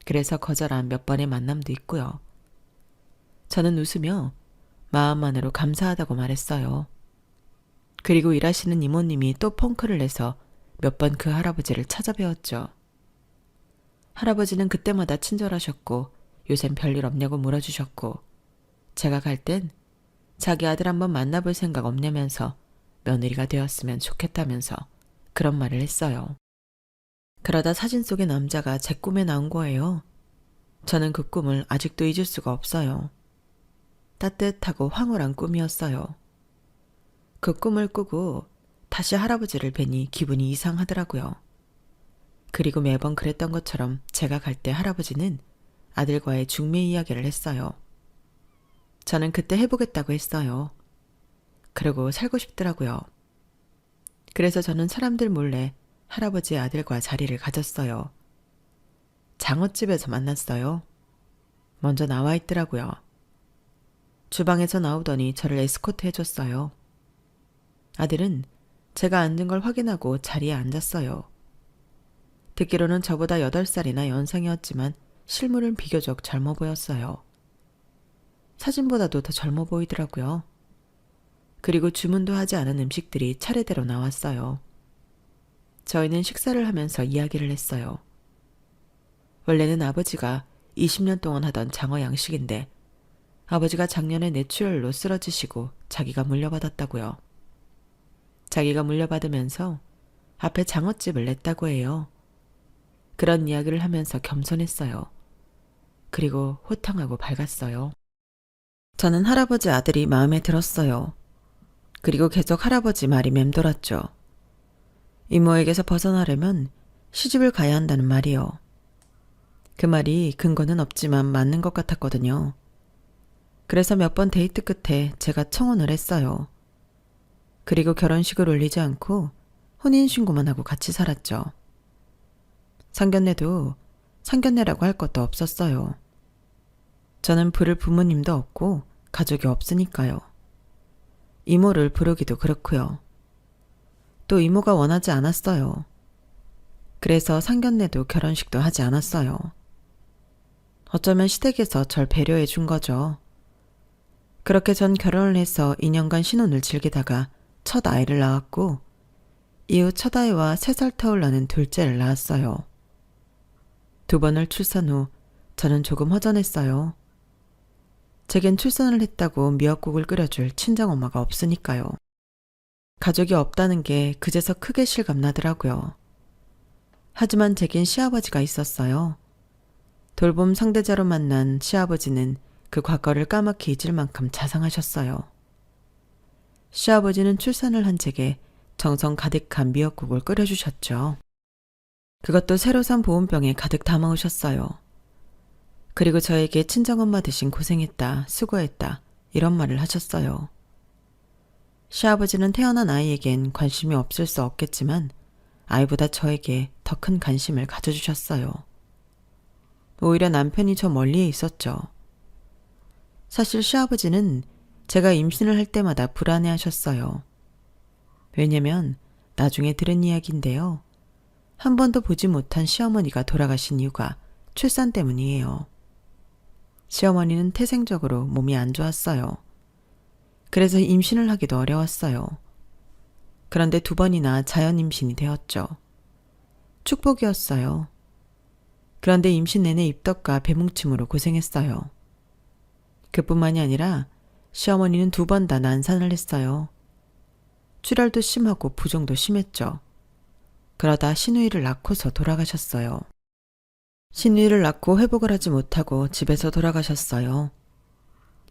그래서 거절한 몇 번의 만남도 있고요. 저는 웃으며 마음만으로 감사하다고 말했어요. 그리고 일하시는 이모님이 또 펑크를 내서 몇 번 그 할아버지를 찾아뵈었죠. 할아버지는 그때마다 친절하셨고 요샌 별일 없냐고 물어주셨고 제가 갈 땐 자기 아들 한번 만나볼 생각 없냐면서 며느리가 되었으면 좋겠다면서 그런 말을 했어요. 그러다 사진 속의 남자가 제 꿈에 나온 거예요. 저는 그 꿈을 아직도 잊을 수가 없어요. 따뜻하고 황홀한 꿈이었어요. 그 꿈을 꾸고 다시 할아버지를 뵈니 기분이 이상하더라고요. 그리고 매번 그랬던 것처럼 제가 갈 때 할아버지는 아들과의 중매 이야기를 했어요. 저는 그때 해보겠다고 했어요. 그러고 살고 싶더라고요. 그래서 저는 사람들 몰래 할아버지의 아들과 자리를 가졌어요. 장어집에서 만났어요. 먼저 나와 있더라고요. 주방에서 나오더니 저를 에스코트 해줬어요. 아들은 제가 앉은 걸 확인하고 자리에 앉았어요. 듣기로는 저보다 8살이나 연상이었지만 실물은 비교적 젊어 보였어요. 사진보다도 더 젊어 보이더라고요. 그리고 주문도 하지 않은 음식들이 차례대로 나왔어요. 저희는 식사를 하면서 이야기를 했어요. 원래는 아버지가 20년 동안 하던 장어 양식인데 아버지가 작년에 뇌출혈로 쓰러지시고 자기가 물려받았다고요. 자기가 물려받으면서 앞에 장어집을 냈다고 해요. 그런 이야기를 하면서 겸손했어요. 그리고 호탕하고 밝았어요. 저는 할아버지 아들이 마음에 들었어요. 그리고 계속 할아버지 말이 맴돌았죠. 이모에게서 벗어나려면 시집을 가야 한다는 말이요. 그 말이 근거는 없지만 맞는 것 같았거든요. 그래서 몇 번 데이트 끝에 제가 청혼을 했어요. 그리고 결혼식을 올리지 않고 혼인신고만 하고 같이 살았죠. 상견례도 상견례라고 할 것도 없었어요. 저는 부를 부모님도 없고 가족이 없으니까요. 이모를 부르기도 그렇고요. 또 이모가 원하지 않았어요. 그래서 상견례도 결혼식도 하지 않았어요. 어쩌면 시댁에서 절 배려해 준 거죠. 그렇게 전 결혼을 해서 2년간 신혼을 즐기다가 첫 아이를 낳았고 이후 첫 아이와 3살 터울 나는 둘째를 낳았어요. 두 번을 출산 후 저는 조금 허전했어요. 제겐 출산을 했다고 미역국을 끓여줄 친정엄마가 없으니까요. 가족이 없다는 게 그제서 크게 실감나더라고요. 하지만 제겐 시아버지가 있었어요. 돌봄 상대자로 만난 시아버지는 그 과거를 까맣게 잊을 만큼 자상하셨어요. 시아버지는 출산을 한 제게 정성 가득한 미역국을 끓여주셨죠. 그것도 새로 산 보온병에 가득 담아오셨어요. 그리고 저에게 친정엄마 대신 고생했다, 수고했다 이런 말을 하셨어요. 시아버지는 태어난 아이에겐 관심이 없을 수 없겠지만 아이보다 저에게 더 큰 관심을 가져주셨어요. 오히려 남편이 저 멀리에 있었죠. 사실 시아버지는 제가 임신을 할 때마다 불안해하셨어요. 왜냐면 나중에 들은 이야기인데요. 한 번도 보지 못한 시어머니가 돌아가신 이유가 출산 때문이에요. 시어머니는 태생적으로 몸이 안 좋았어요. 그래서 임신을 하기도 어려웠어요. 그런데 두 번이나 자연 임신이 되었죠. 축복이었어요. 그런데 임신 내내 입덧과 배뭉침으로 고생했어요. 그뿐만이 아니라 시어머니는 두 번 다 난산을 했어요. 출혈도 심하고 부종도 심했죠. 그러다 신우이를 낳고서 돌아가셨어요. 신우이를 낳고 회복을 하지 못하고 집에서 돌아가셨어요.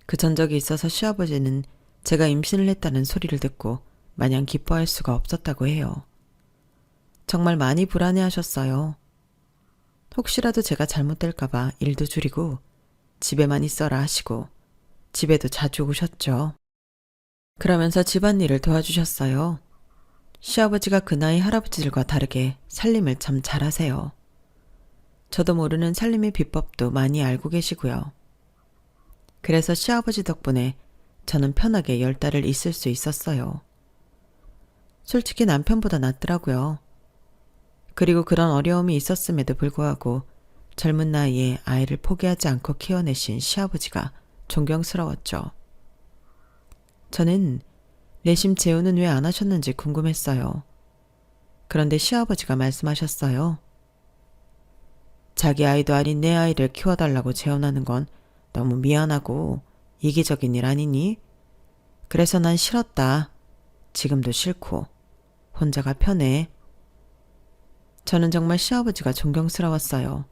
그 전적이 있어서 시아버지는 제가 임신을 했다는 소리를 듣고 마냥 기뻐할 수가 없었다고 해요. 정말 많이 불안해하셨어요. 혹시라도 제가 잘못될까봐 일도 줄이고 집에만 있어라 하시고 집에도 자주 오셨죠. 그러면서 집안일을 도와주셨어요. 시아버지가 그 나이 할아버지들과 다르게 살림을 참 잘하세요. 저도 모르는 살림의 비법도 많이 알고 계시고요. 그래서 시아버지 덕분에 저는 편하게 10달을 있을 수 있었어요. 솔직히 남편보다 낫더라고요. 그리고 그런 어려움이 있었음에도 불구하고 젊은 나이에 아이를 포기하지 않고 키워내신 시아버지가 존경스러웠죠. 저는 내심 재혼은 왜 안 하셨는지 궁금했어요. 그런데 시아버지가 말씀하셨어요. 자기 아이도 아닌 내 아이를 키워달라고 재혼하는 건 너무 미안하고 이기적인 일 아니니? 그래서 난 싫었다. 지금도 싫고 혼자가 편해. 저는 정말 시아버지가 존경스러웠어요.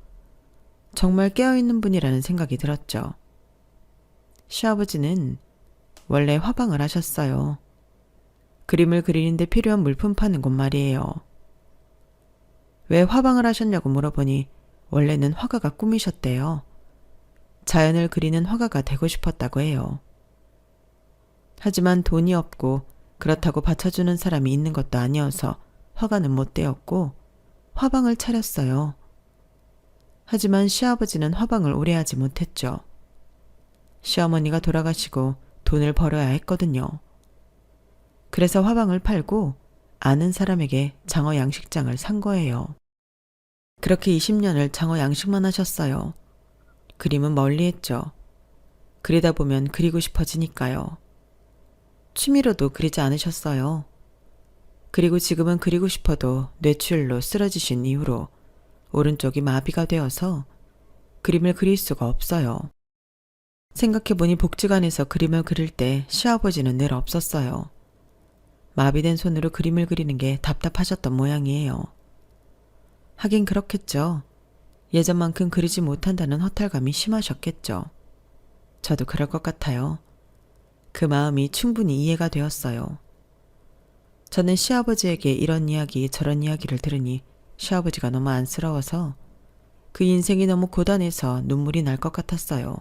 정말 깨어있는 분이라는 생각이 들었죠. 시아버지는 원래 화방을 하셨어요. 그림을 그리는데 필요한 물품 파는 곳 말이에요. 왜 화방을 하셨냐고 물어보니 원래는 화가가 꿈이셨대요. 자연을 그리는 화가가 되고 싶었다고 해요. 하지만 돈이 없고 그렇다고 받쳐주는 사람이 있는 것도 아니어서 화가는 못 되었고 화방을 차렸어요. 하지만 시아버지는 화방을 오래 하지 못했죠. 시어머니가 돌아가시고 돈을 벌어야 했거든요. 그래서 화방을 팔고 아는 사람에게 장어 양식장을 산 거예요. 그렇게 20년을 장어 양식만 하셨어요. 그림은 멀리 했죠. 그리다 보면 그리고 싶어지니까요. 취미로도 그리지 않으셨어요. 그리고 지금은 그리고 싶어도 뇌출혈로 쓰러지신 이후로 오른쪽이 마비가 되어서 그림을 그릴 수가 없어요. 생각해보니 복지관에서 그림을 그릴 때 시아버지는 늘 없었어요. 마비된 손으로 그림을 그리는 게 답답하셨던 모양이에요. 하긴 그렇겠죠. 예전만큼 그리지 못한다는 허탈감이 심하셨겠죠. 저도 그럴 것 같아요. 그 마음이 충분히 이해가 되었어요. 저는 시아버지에게 이런 이야기 저런 이야기를 들으니 시아버지가 너무 안쓰러워서 그 인생이 너무 고단해서 눈물이 날 것 같았어요.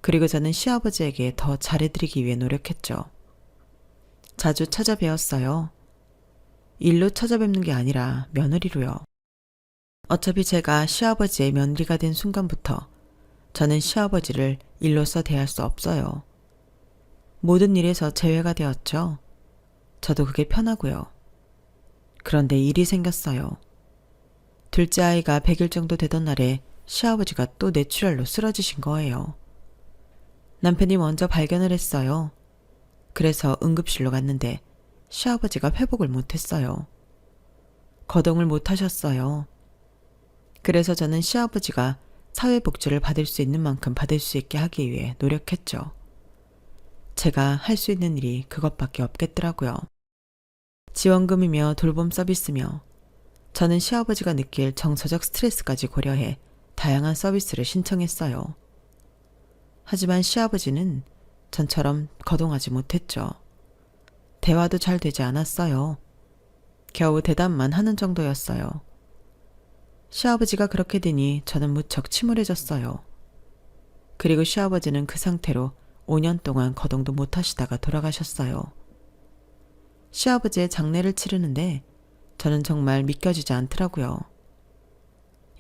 그리고 저는 시아버지에게 더 잘해드리기 위해 노력했죠. 자주 찾아뵈었어요. 일로 찾아뵙는 게 아니라 며느리로요. 어차피 제가 시아버지의 며느리가 된 순간부터 저는 시아버지를 일로서 대할 수 없어요. 모든 일에서 제외가 되었죠. 저도 그게 편하고요. 그런데 일이 생겼어요. 둘째 아이가 100일 정도 되던 날에 시아버지가 또 뇌출혈로 쓰러지신 거예요. 남편이 먼저 발견을 했어요. 그래서 응급실로 갔는데 시아버지가 회복을 못했어요. 거동을 못하셨어요. 그래서 저는 시아버지가 사회복지를 받을 수 있는 만큼 받을 수 있게 하기 위해 노력했죠. 제가 할 수 있는 일이 그것밖에 없겠더라고요. 지원금이며 돌봄 서비스며 저는 시아버지가 느낄 정서적 스트레스까지 고려해 다양한 서비스를 신청했어요. 하지만 시아버지는 전처럼 거동하지 못했죠. 대화도 잘 되지 않았어요. 겨우 대답만 하는 정도였어요. 시아버지가 그렇게 되니 저는 무척 침울해졌어요. 그리고 시아버지는 그 상태로 5년 동안 거동도 못 하시다가 돌아가셨어요. 시아버지의 장례를 치르는데 저는 정말 믿겨지지 않더라고요.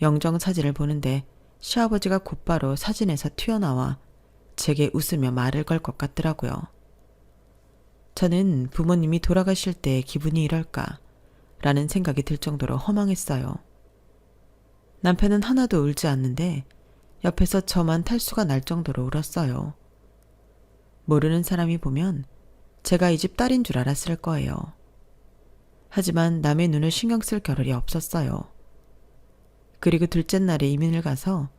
영정 사진을 보는데 시아버지가 곧바로 사진에서 튀어나와 제게 웃으며 말을 걸 것 같더라고요. 저는 부모님이 돌아가실 때 기분이 이럴까 라는 생각이 들 정도로 허망했어요. 남편은 하나도 울지 않는데 옆에서 저만 탈수가 날 정도로 울었어요. 모르는 사람이 보면 제가 이 집 딸인 줄 알았을 거예요. 하지만 남의 눈을 신경 쓸 겨를이 없었어요. 그리고 둘째 날에 이민을 가서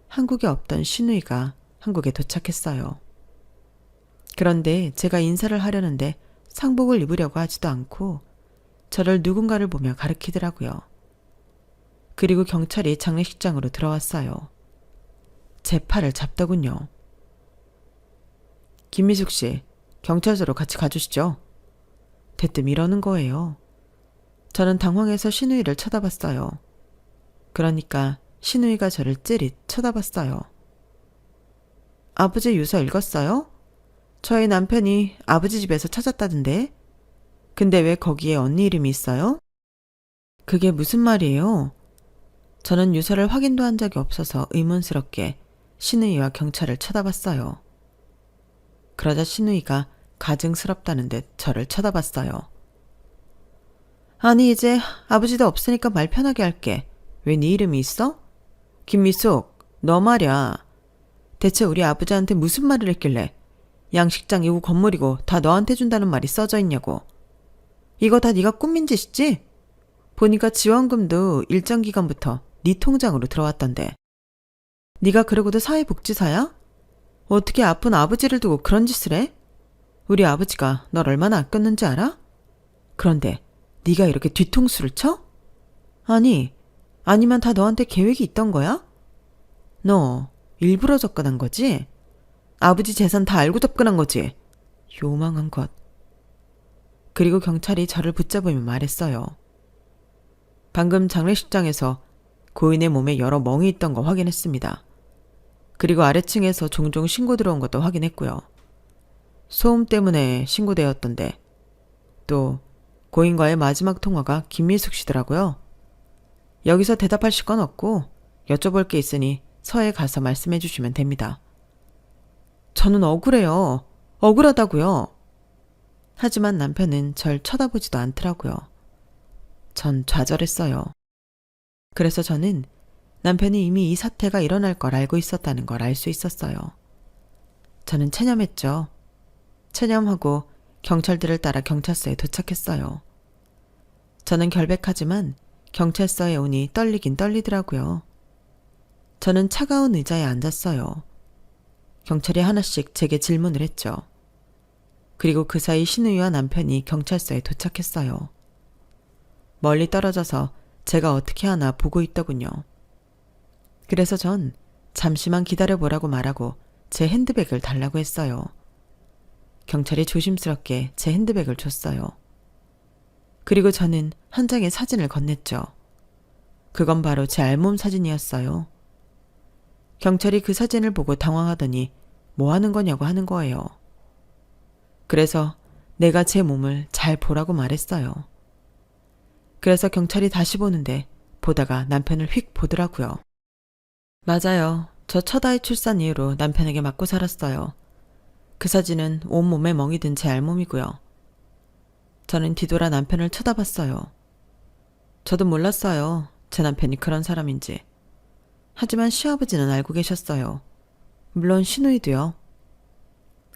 한국에 없던 시누이가 한국에 도착했어요. 그런데 제가 인사를 하려는데 상복을 입으려고 하지도 않고 저를 누군가를 보며 가리키더라고요. 그리고 경찰이 장례식장으로 들어왔어요. 제 팔을 잡더군요. 김미숙 씨, 경찰서로 같이 가주시죠. 대뜸 이러는 거예요. 저는 당황해서 시누이를 쳐다봤어요. 그러니까 시누이가 저를 찌릿 쳐다봤어요. 아버지 유서 읽었어요? 저희 남편이 아버지 집에서 찾았다던데. 근데 왜 거기에 언니 이름이 있어요? 그게 무슨 말이에요? 저는 유서를 확인도 한 적이 없어서 의문스럽게 시누이와 경찰을 쳐다봤어요. 그러자 시누이가 가증스럽다는 듯 저를 쳐다봤어요. 아니 이제 아버지도 없으니까 말 편하게 할게. 왜 네 이름이 있어? 김미숙, 너 말야. 대체 우리 아버지한테 무슨 말을 했길래 양식장이고 건물이고 다 너한테 준다는 말이 써져 있냐고. 이거 다 네가 꾸민 짓이지? 보니까 지원금도 일정 기간부터 네 통장으로 들어왔던데. 네가 그러고도 사회복지사야? 어떻게 아픈 아버지를 두고 그런 짓을 해? 우리 아버지가 널 얼마나 아꼈는지 알아? 그런데 네가 이렇게 뒤통수를 쳐? 아니면 다 너한테 계획이 있던 거야? 너 일부러 접근한 거지? 아버지 재산 다 알고 접근한 거지? 요망한 것. 그리고 경찰이 저를 붙잡으며 말했어요. 방금 장례식장에서 고인의 몸에 여러 멍이 있던 거 확인했습니다. 그리고 아래층에서 종종 신고 들어온 것도 확인했고요. 소음 때문에 신고되었던데 또 고인과의 마지막 통화가 김미숙 씨더라고요. 여기서 대답하실 건 없고 여쭤볼 게 있으니 서에 가서 말씀해 주시면 됩니다. 저는 억울해요. 억울하다고요. 하지만 남편은 절 쳐다보지도 않더라고요. 전 좌절했어요. 그래서 저는 남편이 이미 이 사태가 일어날 걸 알고 있었다는 걸 알 수 있었어요. 저는 체념했죠. 체념하고 경찰들을 따라 경찰서에 도착했어요. 저는 결백하지만 경찰서에 오니 떨리긴 떨리더라고요. 저는 차가운 의자에 앉았어요. 경찰이 하나씩 제게 질문을 했죠. 그리고 그 사이 시누이와 남편이 경찰서에 도착했어요. 멀리 떨어져서 제가 어떻게 하나 보고 있더군요. 그래서 전 잠시만 기다려보라고 말하고 제 핸드백을 달라고 했어요. 경찰이 조심스럽게 제 핸드백을 줬어요. 그리고 저는 한 장의 사진을 건넸죠. 그건 바로 제 알몸 사진이었어요. 경찰이 그 사진을 보고 당황하더니 뭐 하는 거냐고 하는 거예요. 그래서 내가 제 몸을 잘 보라고 말했어요. 그래서 경찰이 다시 보는데 보다가 남편을 휙 보더라고요. 맞아요. 저 첫 아이 출산 이후로 남편에게 맞고 살았어요. 그 사진은 온몸에 멍이 든 제 알몸이고요. 저는 뒤돌아 남편을 쳐다봤어요. 저도 몰랐어요. 제 남편이 그런 사람인지. 하지만 시아버지는 알고 계셨어요. 물론 시누이도요.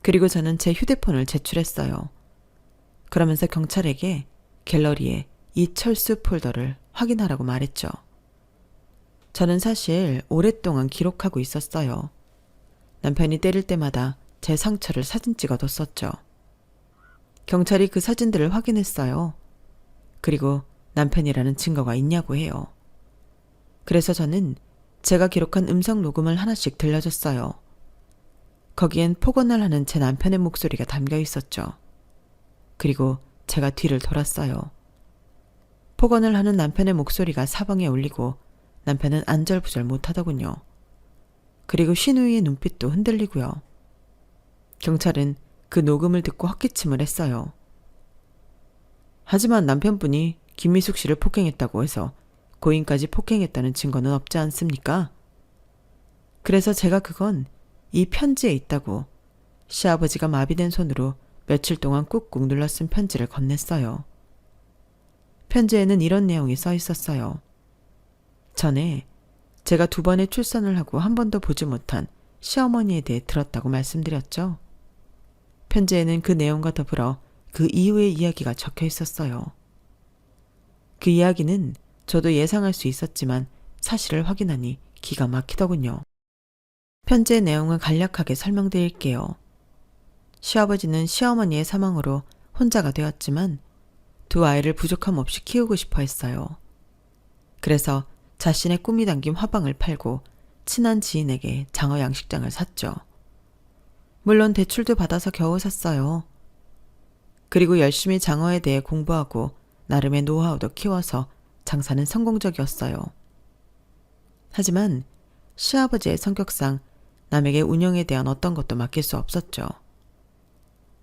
그리고 저는 제 휴대폰을 제출했어요. 그러면서 경찰에게 갤러리에 이철수 폴더를 확인하라고 말했죠. 저는 사실 오랫동안 기록하고 있었어요. 남편이 때릴 때마다 제 상처를 사진 찍어뒀었죠. 경찰이 그 사진들을 확인했어요. 그리고 남편이라는 증거가 있냐고 해요. 그래서 저는 제가 기록한 음성 녹음을 하나씩 들려줬어요. 거기엔 폭언을 하는 제 남편의 목소리가 담겨 있었죠. 그리고 제가 뒤를 돌았어요. 폭언을 하는 남편의 목소리가 사방에 울리고 남편은 안절부절 못하더군요. 그리고 신우이의 눈빛도 흔들리고요. 경찰은 그 녹음을 듣고 헛기침을 했어요. 하지만 남편분이 김미숙 씨를 폭행했다고 해서 고인까지 폭행했다는 증거는 없지 않습니까? 그래서 제가 그건 이 편지에 있다고 시아버지가 마비된 손으로 며칠 동안 꾹꾹 눌러 쓴 편지를 건넸어요. 편지에는 이런 내용이 써 있었어요. 전에 제가 2번의 출산을 하고 한 번도 보지 못한 시어머니에 대해 들었다고 말씀드렸죠. 편지에는 그 내용과 더불어 그 이후의 이야기가 적혀 있었어요. 그 이야기는 저도 예상할 수 있었지만 사실을 확인하니 기가 막히더군요. 편지의 내용을 간략하게 설명드릴게요. 시아버지는 시어머니의 사망으로 혼자가 되었지만 2 아이를 부족함 없이 키우고 싶어 했어요. 그래서 자신의 꿈이 담긴 화방을 팔고 친한 지인에게 장어 양식장을 샀죠. 물론 대출도 받아서 겨우 샀어요. 그리고 열심히 장어에 대해 공부하고 나름의 노하우도 키워서 장사는 성공적이었어요. 하지만 시아버지의 성격상 남에게 운영에 대한 어떤 것도 맡길 수 없었죠.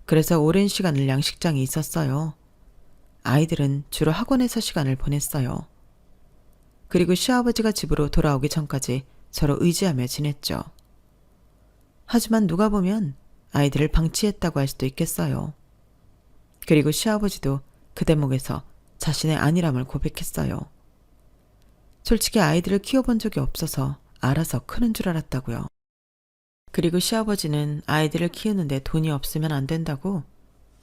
그래서 오랜 시간을 양식장에 있었어요. 아이들은 주로 학원에서 시간을 보냈어요. 그리고 시아버지가 집으로 돌아오기 전까지 서로 의지하며 지냈죠. 하지만 누가 보면 아이들을 방치했다고 할 수도 있겠어요. 그리고 시아버지도 그 대목에서 자신의 안일함을 고백했어요. 솔직히 아이들을 키워본 적이 없어서 알아서 크는 줄 알았다고요. 그리고 시아버지는 아이들을 키우는데 돈이 없으면 안 된다고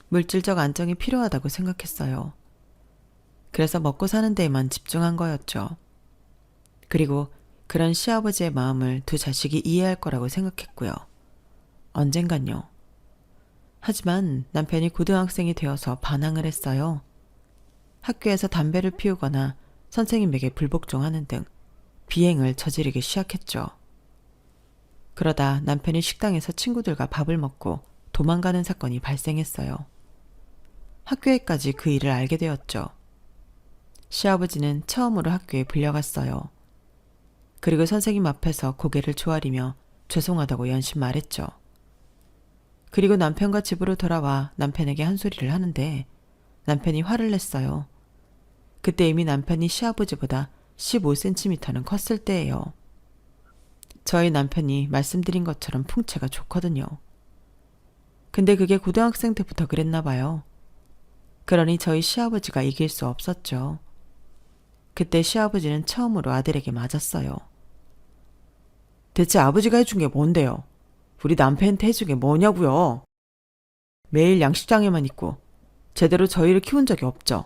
물질적 안정이 필요하다고 생각했어요. 그래서 먹고 사는 데에만 집중한 거였죠. 그리고 그런 시아버지의 마음을 2 자식이 이해할 거라고 생각했고요. 언젠간요. 하지만 남편이 고등학생이 되어서 반항을 했어요. 학교에서 담배를 피우거나 선생님에게 불복종하는 등 비행을 저지르기 시작했죠. 그러다 남편이 식당에서 친구들과 밥을 먹고 도망가는 사건이 발생했어요. 학교에까지 그 일을 알게 되었죠. 시아버지는 처음으로 학교에 불려갔어요. 그리고 선생님 앞에서 고개를 조아리며 죄송하다고 연신 말했죠. 그리고 남편과 집으로 돌아와 남편에게 한 소리를 하는데 남편이 화를 냈어요. 그때 이미 남편이 시아버지보다 15cm는 컸을 때예요. 저희 남편이 말씀드린 것처럼 풍채가 좋거든요. 근데 그게 고등학생 때부터 그랬나 봐요. 그러니 저희 시아버지가 이길 수 없었죠. 그때 시아버지는 처음으로 아들에게 맞았어요. 대체 아버지가 해준 게 뭔데요? 우리 남편한테 해준 게 뭐냐고요? 매일 양식장에만 있고 제대로 저희를 키운 적이 없죠.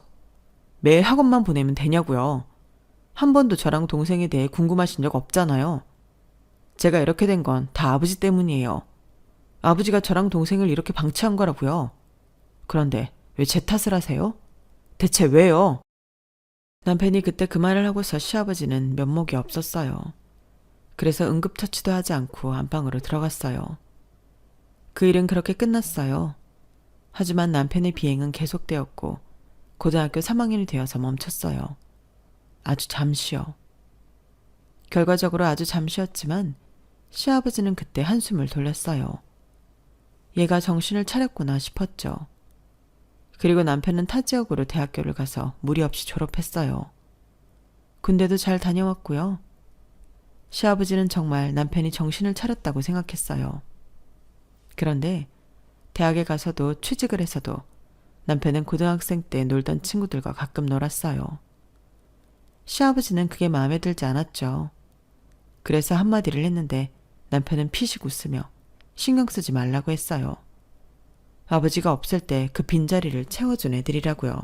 매일 학원만 보내면 되냐고요. 한 번도 저랑 동생에 대해 궁금하신 적 없잖아요. 제가 이렇게 된 건 다 아버지 때문이에요. 아버지가 저랑 동생을 이렇게 방치한 거라고요. 그런데 왜 제 탓을 하세요? 대체 왜요? 남편이 그때 그 말을 하고서 시아버지는 면목이 없었어요. 그래서 응급처치도 하지 않고 안방으로 들어갔어요. 그 일은 그렇게 끝났어요. 하지만 남편의 비행은 계속되었고 고등학교 3학년이 되어서 멈췄어요. 아주 잠시요. 결과적으로 아주 잠시였지만 시아버지는 그때 한숨을 돌렸어요. 얘가 정신을 차렸구나 싶었죠. 그리고 남편은 타 지역으로 대학교를 가서 무리 없이 졸업했어요. 군대도 잘 다녀왔고요. 시아버지는 정말 남편이 정신을 차렸다고 생각했어요. 그런데 대학에 가서도 취직을 해서도 남편은 고등학생 때 놀던 친구들과 가끔 놀았어요. 시아버지는 그게 마음에 들지 않았죠. 그래서 한마디를 했는데 남편은 피식 웃으며 신경 쓰지 말라고 했어요. 아버지가 없을 때 그 빈자리를 채워준 애들이라고요.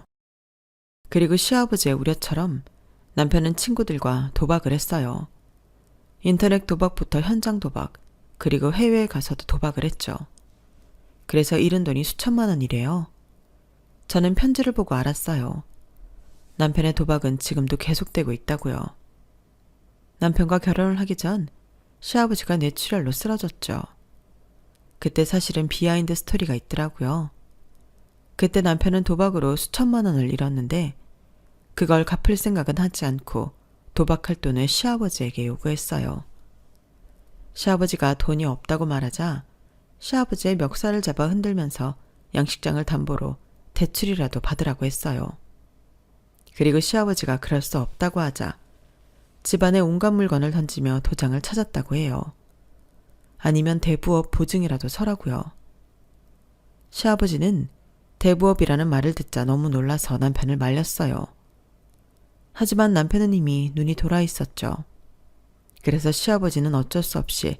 그리고 시아버지의 우려처럼 남편은 친구들과 도박을 했어요. 인터넷 도박부터 현장 도박, 그리고 해외에 가서도 도박을 했죠. 그래서 잃은 돈이 수천만 원이래요. 저는 편지를 보고 알았어요. 남편의 도박은 지금도 계속되고 있다고요. 남편과 결혼을 하기 전 시아버지가 뇌출혈로 쓰러졌죠. 그때 사실은 비하인드 스토리가 있더라고요. 그때 남편은 도박으로 수천만 원을 잃었는데 그걸 갚을 생각은 하지 않고 도박할 돈을 시아버지에게 요구했어요. 시아버지가 돈이 없다고 말하자 시아버지의 멱살을 잡아 흔들면서 양식장을 담보로 대출이라도 받으라고 했어요. 그리고 시아버지가 그럴 수 없다고 하자 집안에 온갖 물건을 던지며 도장을 찾았다고 해요. 아니면 대부업 보증이라도 서라고요. 시아버지는 대부업이라는 말을 듣자 너무 놀라서 남편을 말렸어요. 하지만 남편은 이미 눈이 돌아 있었죠. 그래서 시아버지는 어쩔 수 없이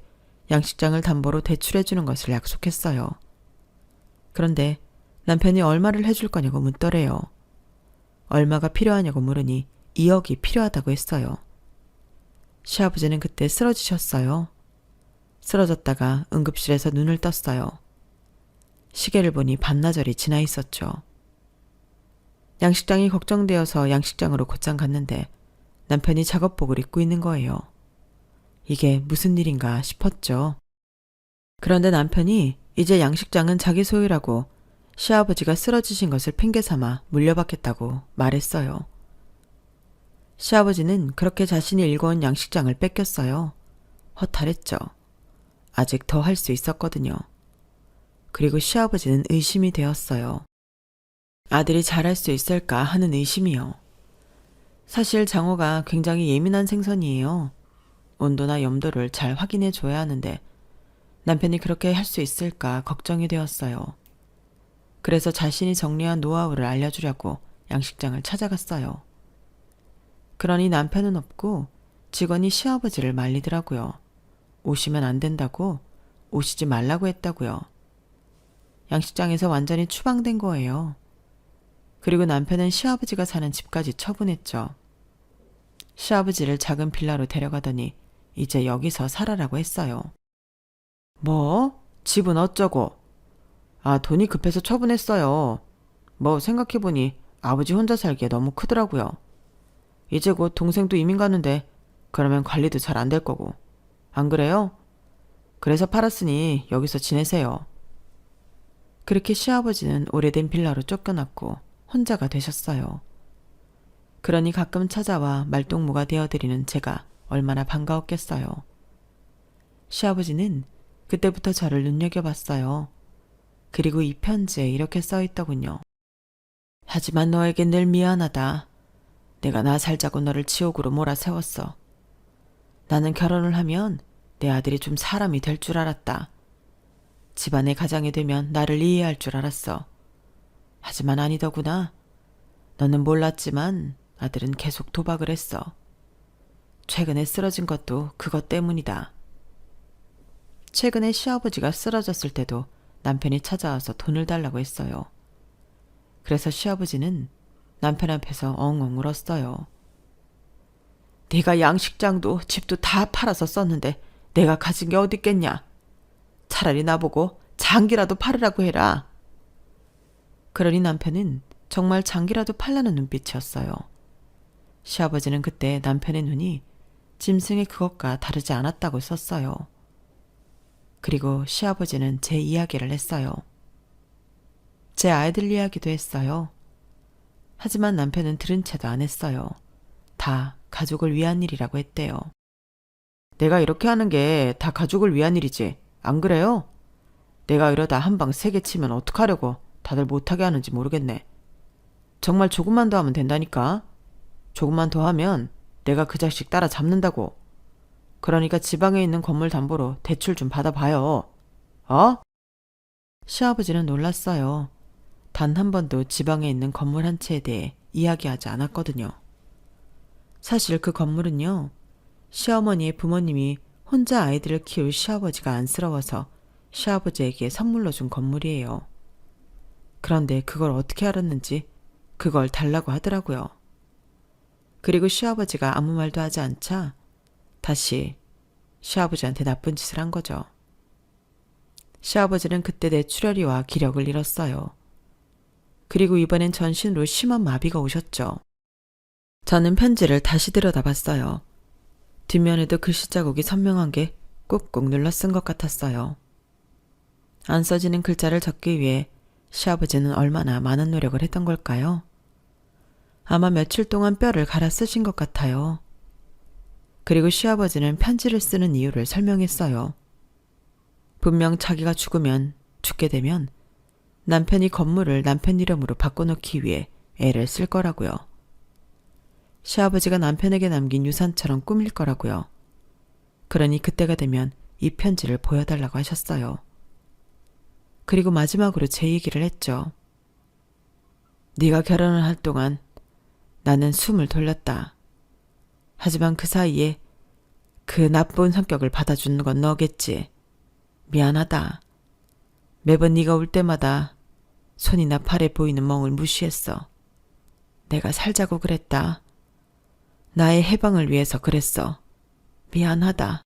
양식장을 담보로 대출해주는 것을 약속했어요. 그런데 남편이 얼마를 해줄 거냐고 묻더래요. 얼마가 필요하냐고 물으니 2억이 필요하다고 했어요. 시아버지는 그때 쓰러지셨어요. 쓰러졌다가 응급실에서 눈을 떴어요. 시계를 보니 반나절이 지나 있었죠. 양식장이 걱정되어서 양식장으로 곧장 갔는데 남편이 작업복을 입고 있는 거예요. 이게 무슨 일인가 싶었죠. 그런데 남편이 이제 양식장은 자기 소유라고 시아버지가 쓰러지신 것을 핑계 삼아 물려받겠다고 말했어요. 시아버지는 그렇게 자신이 일궈온 양식장을 뺏겼어요. 허탈했죠. 아직 더 할 수 있었거든요. 그리고 시아버지는 의심이 되었어요. 아들이 잘할 수 있을까 하는 의심이요. 사실 장어가 굉장히 예민한 생선이에요. 온도나 염도를 잘 확인해 줘야 하는데 남편이 그렇게 할 수 있을까 걱정이 되었어요. 그래서 자신이 정리한 노하우를 알려주려고 양식장을 찾아갔어요. 그러니 남편은 없고 직원이 시아버지를 말리더라고요. 오시면 안 된다고, 오시지 말라고 했다고요. 양식장에서 완전히 추방된 거예요. 그리고 남편은 시아버지가 사는 집까지 처분했죠. 시아버지를 작은 빌라로 데려가더니 이제 여기서 살아라고 했어요. 뭐? 집은 어쩌고? 아, 돈이 급해서 처분했어요. 뭐 생각해보니 아버지 혼자 살기에 너무 크더라고요. 이제 곧 동생도 이민 가는데 그러면 관리도 잘 안 될 거고. 안 그래요? 그래서 팔았으니 여기서 지내세요. 그렇게 시아버지는 오래된 빌라로 쫓겨났고 혼자가 되셨어요. 그러니 가끔 찾아와 말동무가 되어드리는 제가 얼마나 반가웠겠어요. 시아버지는 그때부터 저를 눈여겨봤어요. 그리고 이 편지에 이렇게 써있더군요. 하지만 너에겐 늘 미안하다. 내가 나 살자고 너를 지옥으로 몰아세웠어. 나는 결혼을 하면 내 아들이 좀 사람이 될 줄 알았다. 집안의 가장이 되면 나를 이해할 줄 알았어. 하지만 아니더구나. 너는 몰랐지만 아들은 계속 도박을 했어. 최근에 쓰러진 것도 그것 때문이다. 최근에 시아버지가 쓰러졌을 때도 남편이 찾아와서 돈을 달라고 했어요. 그래서 시아버지는 남편 앞에서 엉엉 울었어요. 내가 양식장도 집도 다 팔아서 썼는데 내가 가진 게 어디 있겠냐. 차라리 나보고 장기라도 팔으라고 해라. 그러니 남편은 정말 장기라도 팔라는 눈빛이었어요. 시아버지는 그때 남편의 눈이 짐승의 그것과 다르지 않았다고 썼어요. 그리고 시아버지는 제 이야기를 했어요. 제 아이들 이야기도 했어요. 하지만 남편은 들은 채도 안 했어요. 다 가족을 위한 일이라고 했대요. 내가 이렇게 하는 게 다 가족을 위한 일이지. 안 그래요? 내가 이러다 한 방 3개 치면 어떡하려고 다들 못하게 하는지 모르겠네. 정말 조금만 더 하면 된다니까. 조금만 더 하면 내가 그 자식 따라잡는다고. 그러니까 지방에 있는 건물 담보로 대출 좀 받아봐요. 어? 시아버지는 놀랐어요. 단 한 번도 지방에 있는 건물 한 채에 대해 이야기하지 않았거든요. 사실 그 건물은요, 시어머니의 부모님이 혼자 아이들을 키울 시아버지가 안쓰러워서 시아버지에게 선물로 준 건물이에요. 그런데 그걸 어떻게 알았는지 그걸 달라고 하더라고요. 그리고 시아버지가 아무 말도 하지 않자 다시 시아버지한테 나쁜 짓을 한 거죠. 시아버지는 그때 뇌출혈이와 기력을 잃었어요. 그리고 이번엔 전신으로 심한 마비가 오셨죠. 저는 편지를 다시 들여다봤어요. 뒷면에도 글씨 자국이 선명한 게 꾹꾹 눌러 쓴 것 같았어요. 안 써지는 글자를 적기 위해 시아버지는 얼마나 많은 노력을 했던 걸까요? 아마 며칠 동안 뼈를 갈아 쓰신 것 같아요. 그리고 시아버지는 편지를 쓰는 이유를 설명했어요. 분명 자기가 죽게 되면 남편이 건물을 남편 이름으로 바꿔놓기 위해 애를 쓸 거라고요. 시아버지가 남편에게 남긴 유산처럼 꾸밀 거라고요. 그러니 그때가 되면 이 편지를 보여달라고 하셨어요. 그리고 마지막으로 제 얘기를 했죠. 네가 결혼을 할 동안 나는 숨을 돌렸다. 하지만 그 사이에 그 나쁜 성격을 받아주는 건 너겠지. 미안하다. 매번 네가 올 때마다 손이나 팔에 보이는 멍을 무시했어. 내가 살자고 그랬다. 나의 해방을 위해서 그랬어. 미안하다.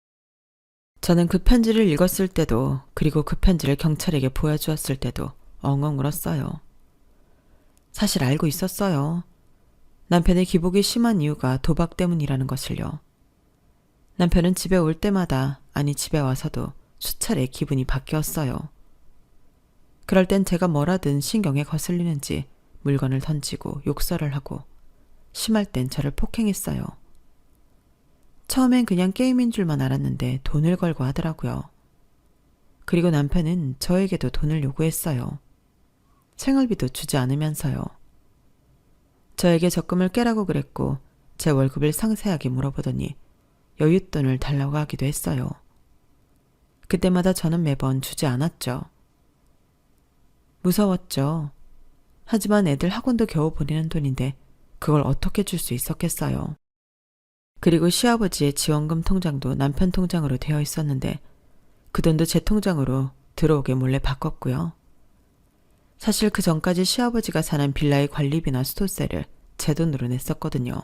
저는 그 편지를 읽었을 때도 그리고 그 편지를 경찰에게 보여주었을 때도 엉엉 울었어요. 사실 알고 있었어요. 남편의 기복이 심한 이유가 도박 때문이라는 것을요. 남편은 집에 올 때마다, 아니 집에 와서도 수차례 기분이 바뀌었어요. 그럴 땐 제가 뭘 하든 신경에 거슬리는지 물건을 던지고 욕설을 하고 심할 땐 저를 폭행했어요. 처음엔 그냥 게임인 줄만 알았는데 돈을 걸고 하더라고요. 그리고 남편은 저에게도 돈을 요구했어요. 생활비도 주지 않으면서요. 저에게 적금을 깨라고 그랬고 제 월급을 상세하게 물어보더니 여윳돈을 달라고 하기도 했어요. 그때마다 저는 매번 주지 않았죠. 무서웠죠. 하지만 애들 학원도 겨우 보내는 돈인데 그걸 어떻게 줄 수 있었겠어요. 그리고 시아버지의 지원금 통장도 남편 통장으로 되어 있었는데 그 돈도 제 통장으로 들어오게 몰래 바꿨고요. 사실 그 전까지 시아버지가 사는 빌라의 관리비나 수도세를 제 돈으로 냈었거든요.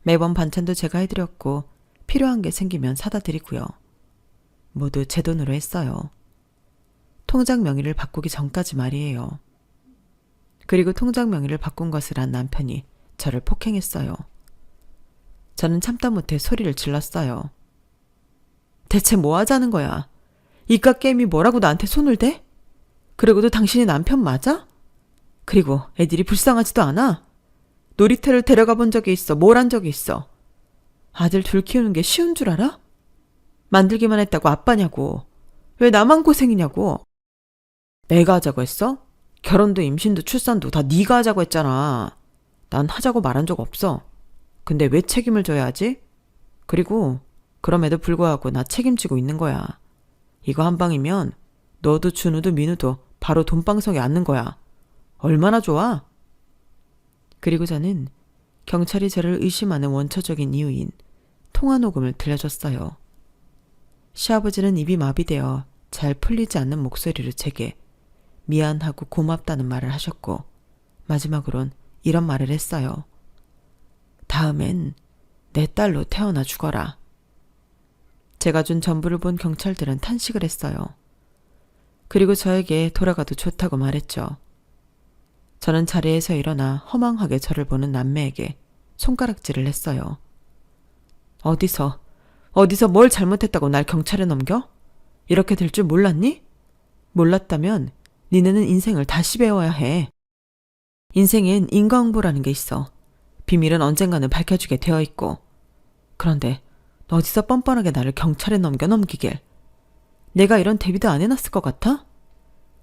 매번 반찬도 제가 해드렸고 필요한 게 생기면 사다 드리고요. 모두 제 돈으로 했어요. 통장 명의를 바꾸기 전까지 말이에요. 그리고 통장 명의를 바꾼 것을 안 남편이 저를 폭행했어요. 저는 참다 못해 소리를 질렀어요. 대체 뭐 하자는 거야? 이깟 게임이 뭐라고 나한테 손을 대? 그리고도 당신이 남편 맞아? 그리고 애들이 불쌍하지도 않아? 놀이터를 데려가 본 적이 있어? 뭘 한 적이 있어? 아들 둘 키우는 게 쉬운 줄 알아? 만들기만 했다고 아빠냐고. 왜 나만 고생이냐고. 내가 하자고 했어? 결혼도 임신도 출산도 다 네가 하자고 했잖아. 난 하자고 말한 적 없어. 근데 왜 책임을 져야 하지? 그리고 그럼에도 불구하고 나 책임지고 있는 거야. 이거 한 방이면 너도 준우도 민우도 바로 돈방석에 앉는 거야. 얼마나 좋아? 그리고 저는 경찰이 저를 의심하는 원초적인 이유인 통화 녹음을 들려줬어요. 시아버지는 입이 마비되어 잘 풀리지 않는 목소리로 제게 미안하고 고맙다는 말을 하셨고 마지막으론 이런 말을 했어요. 다음엔 내 딸로 태어나 죽어라. 제가 준 전부를 본 경찰들은 탄식을 했어요. 그리고 저에게 돌아가도 좋다고 말했죠. 저는 자리에서 일어나 허망하게 저를 보는 남매에게 손가락질을 했어요. 어디서 뭘 잘못했다고 날 경찰에 넘겨? 이렇게 될 줄 몰랐니? 몰랐다면 니네는 인생을 다시 배워야 해. 인생엔 인과응보라는 게 있어. 비밀은 언젠가는 밝혀지게 되어 있고. 그런데 어디서 뻔뻔하게 나를 경찰에 넘기길. 내가 이런 대비도 안 해놨을 것 같아?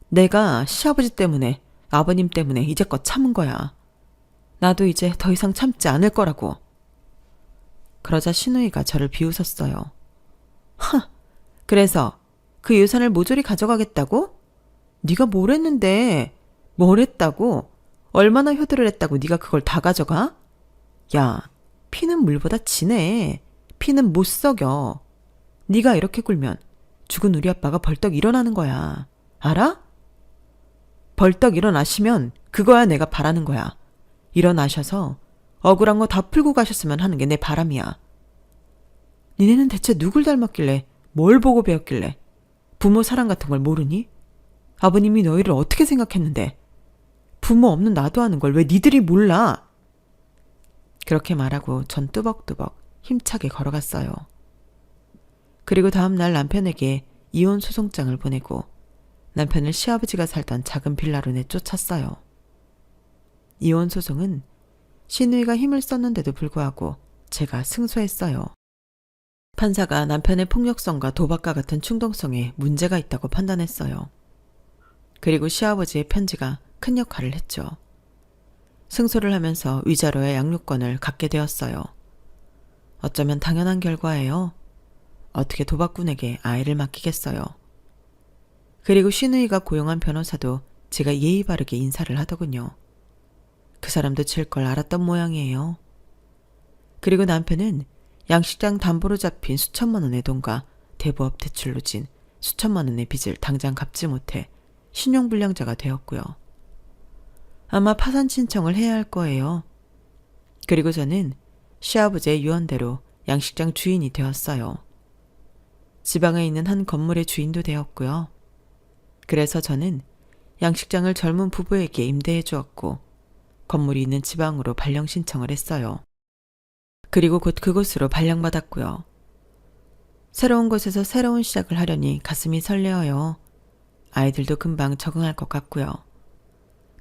내가 시아버지 때문에 아버님 때문에 이제껏 참은 거야. 나도 이제 더 이상 참지 않을 거라고. 그러자 신우이가 저를 비웃었어요. 그래서 그 유산을 모조리 가져가겠다고? 네가 뭘 했는데 뭘 했다고? 얼마나 효도를 했다고 네가 그걸 다 가져가? 야, 피는 물보다 진해. 피는 못 썩여. 네가 이렇게 굴면 죽은 우리 아빠가 벌떡 일어나는 거야. 알아? 벌떡 일어나시면 그거야 내가 바라는 거야. 일어나셔서 억울한 거 다 풀고 가셨으면 하는 게 내 바람이야. 니네는 대체 누굴 닮았길래, 뭘 보고 배웠길래, 부모 사랑 같은 걸 모르니? 아버님이 너희를 어떻게 생각했는데? 부모 없는 나도 아는 걸 왜 니들이 몰라? 그렇게 말하고 전 뚜벅뚜벅 힘차게 걸어갔어요. 그리고 다음 날 남편에게 이혼 소송장을 보내고 남편을 시아버지가 살던 작은 빌라로 내쫓았어요. 이혼 소송은 시누이가 힘을 썼는데도 불구하고 제가 승소했어요. 판사가 남편의 폭력성과 도박과 같은 충동성에 문제가 있다고 판단했어요. 그리고 시아버지의 편지가 큰 역할을 했죠. 승소를 하면서 위자료의 양육권을 갖게 되었어요. 어쩌면 당연한 결과예요. 어떻게 도박꾼에게 아이를 맡기겠어요. 그리고 시누이가 고용한 변호사도 제가 예의 바르게 인사를 하더군요. 그 사람도 질 걸 알았던 모양이에요. 그리고 남편은 양식장 담보로 잡힌 수천만 원의 돈과 대부업 대출로 진 수천만 원의 빚을 당장 갚지 못해 신용불량자가 되었고요. 아마 파산 신청을 해야 할 거예요. 그리고 저는 시아버지의 유언대로 양식장 주인이 되었어요. 지방에 있는 한 건물의 주인도 되었고요. 그래서 저는 양식장을 젊은 부부에게 임대해 주었고 건물이 있는 지방으로 발령 신청을 했어요. 그리고 곧 그곳으로 발령받았고요. 새로운 곳에서 새로운 시작을 하려니 가슴이 설레어요. 아이들도 금방 적응할 것 같고요.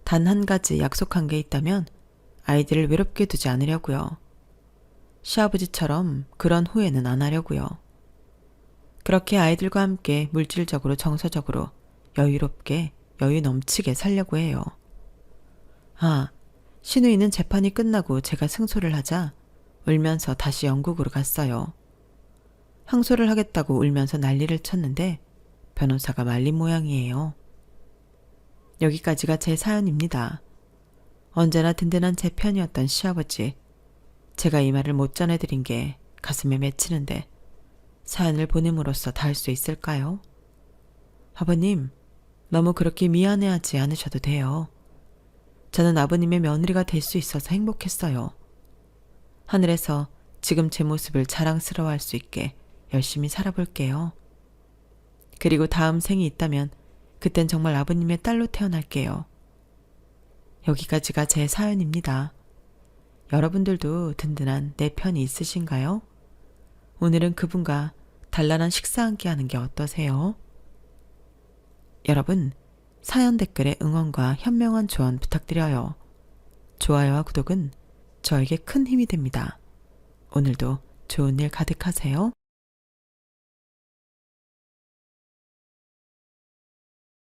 단 한 가지 약속한 게 있다면 아이들을 외롭게 두지 않으려고요. 시아버지처럼 그런 후회는 안 하려고요. 그렇게 아이들과 함께 물질적으로 정서적으로 여유롭게 여유 넘치게 살려고 해요. 아, 시누이는 재판이 끝나고 제가 승소를 하자 울면서 다시 영국으로 갔어요. 항소를 하겠다고 울면서 난리를 쳤는데 변호사가 말린 모양이에요. 여기까지가 제 사연입니다. 언제나 든든한 제 편이었던 시아버지. 제가 이 말을 못 전해드린 게 가슴에 맺히는데 사연을 보냄으로써 닿을 수 있을까요? 아버님, 너무 그렇게 미안해하지 않으셔도 돼요. 저는 아버님의 며느리가 될 수 있어서 행복했어요. 하늘에서 지금 제 모습을 자랑스러워할 수 있게 열심히 살아볼게요. 그리고 다음 생이 있다면 그땐 정말 아버님의 딸로 태어날게요. 여기까지가 제 사연입니다. 여러분들도 든든한 내 편이 있으신가요? 오늘은 그분과 단란한 식사 함께 하는 게 어떠세요? 여러분, 사연 댓글에 응원과 현명한 조언 부탁드려요. 좋아요와 구독은 저에게 큰 힘이 됩니다. 오늘도 좋은 일 가득하세요.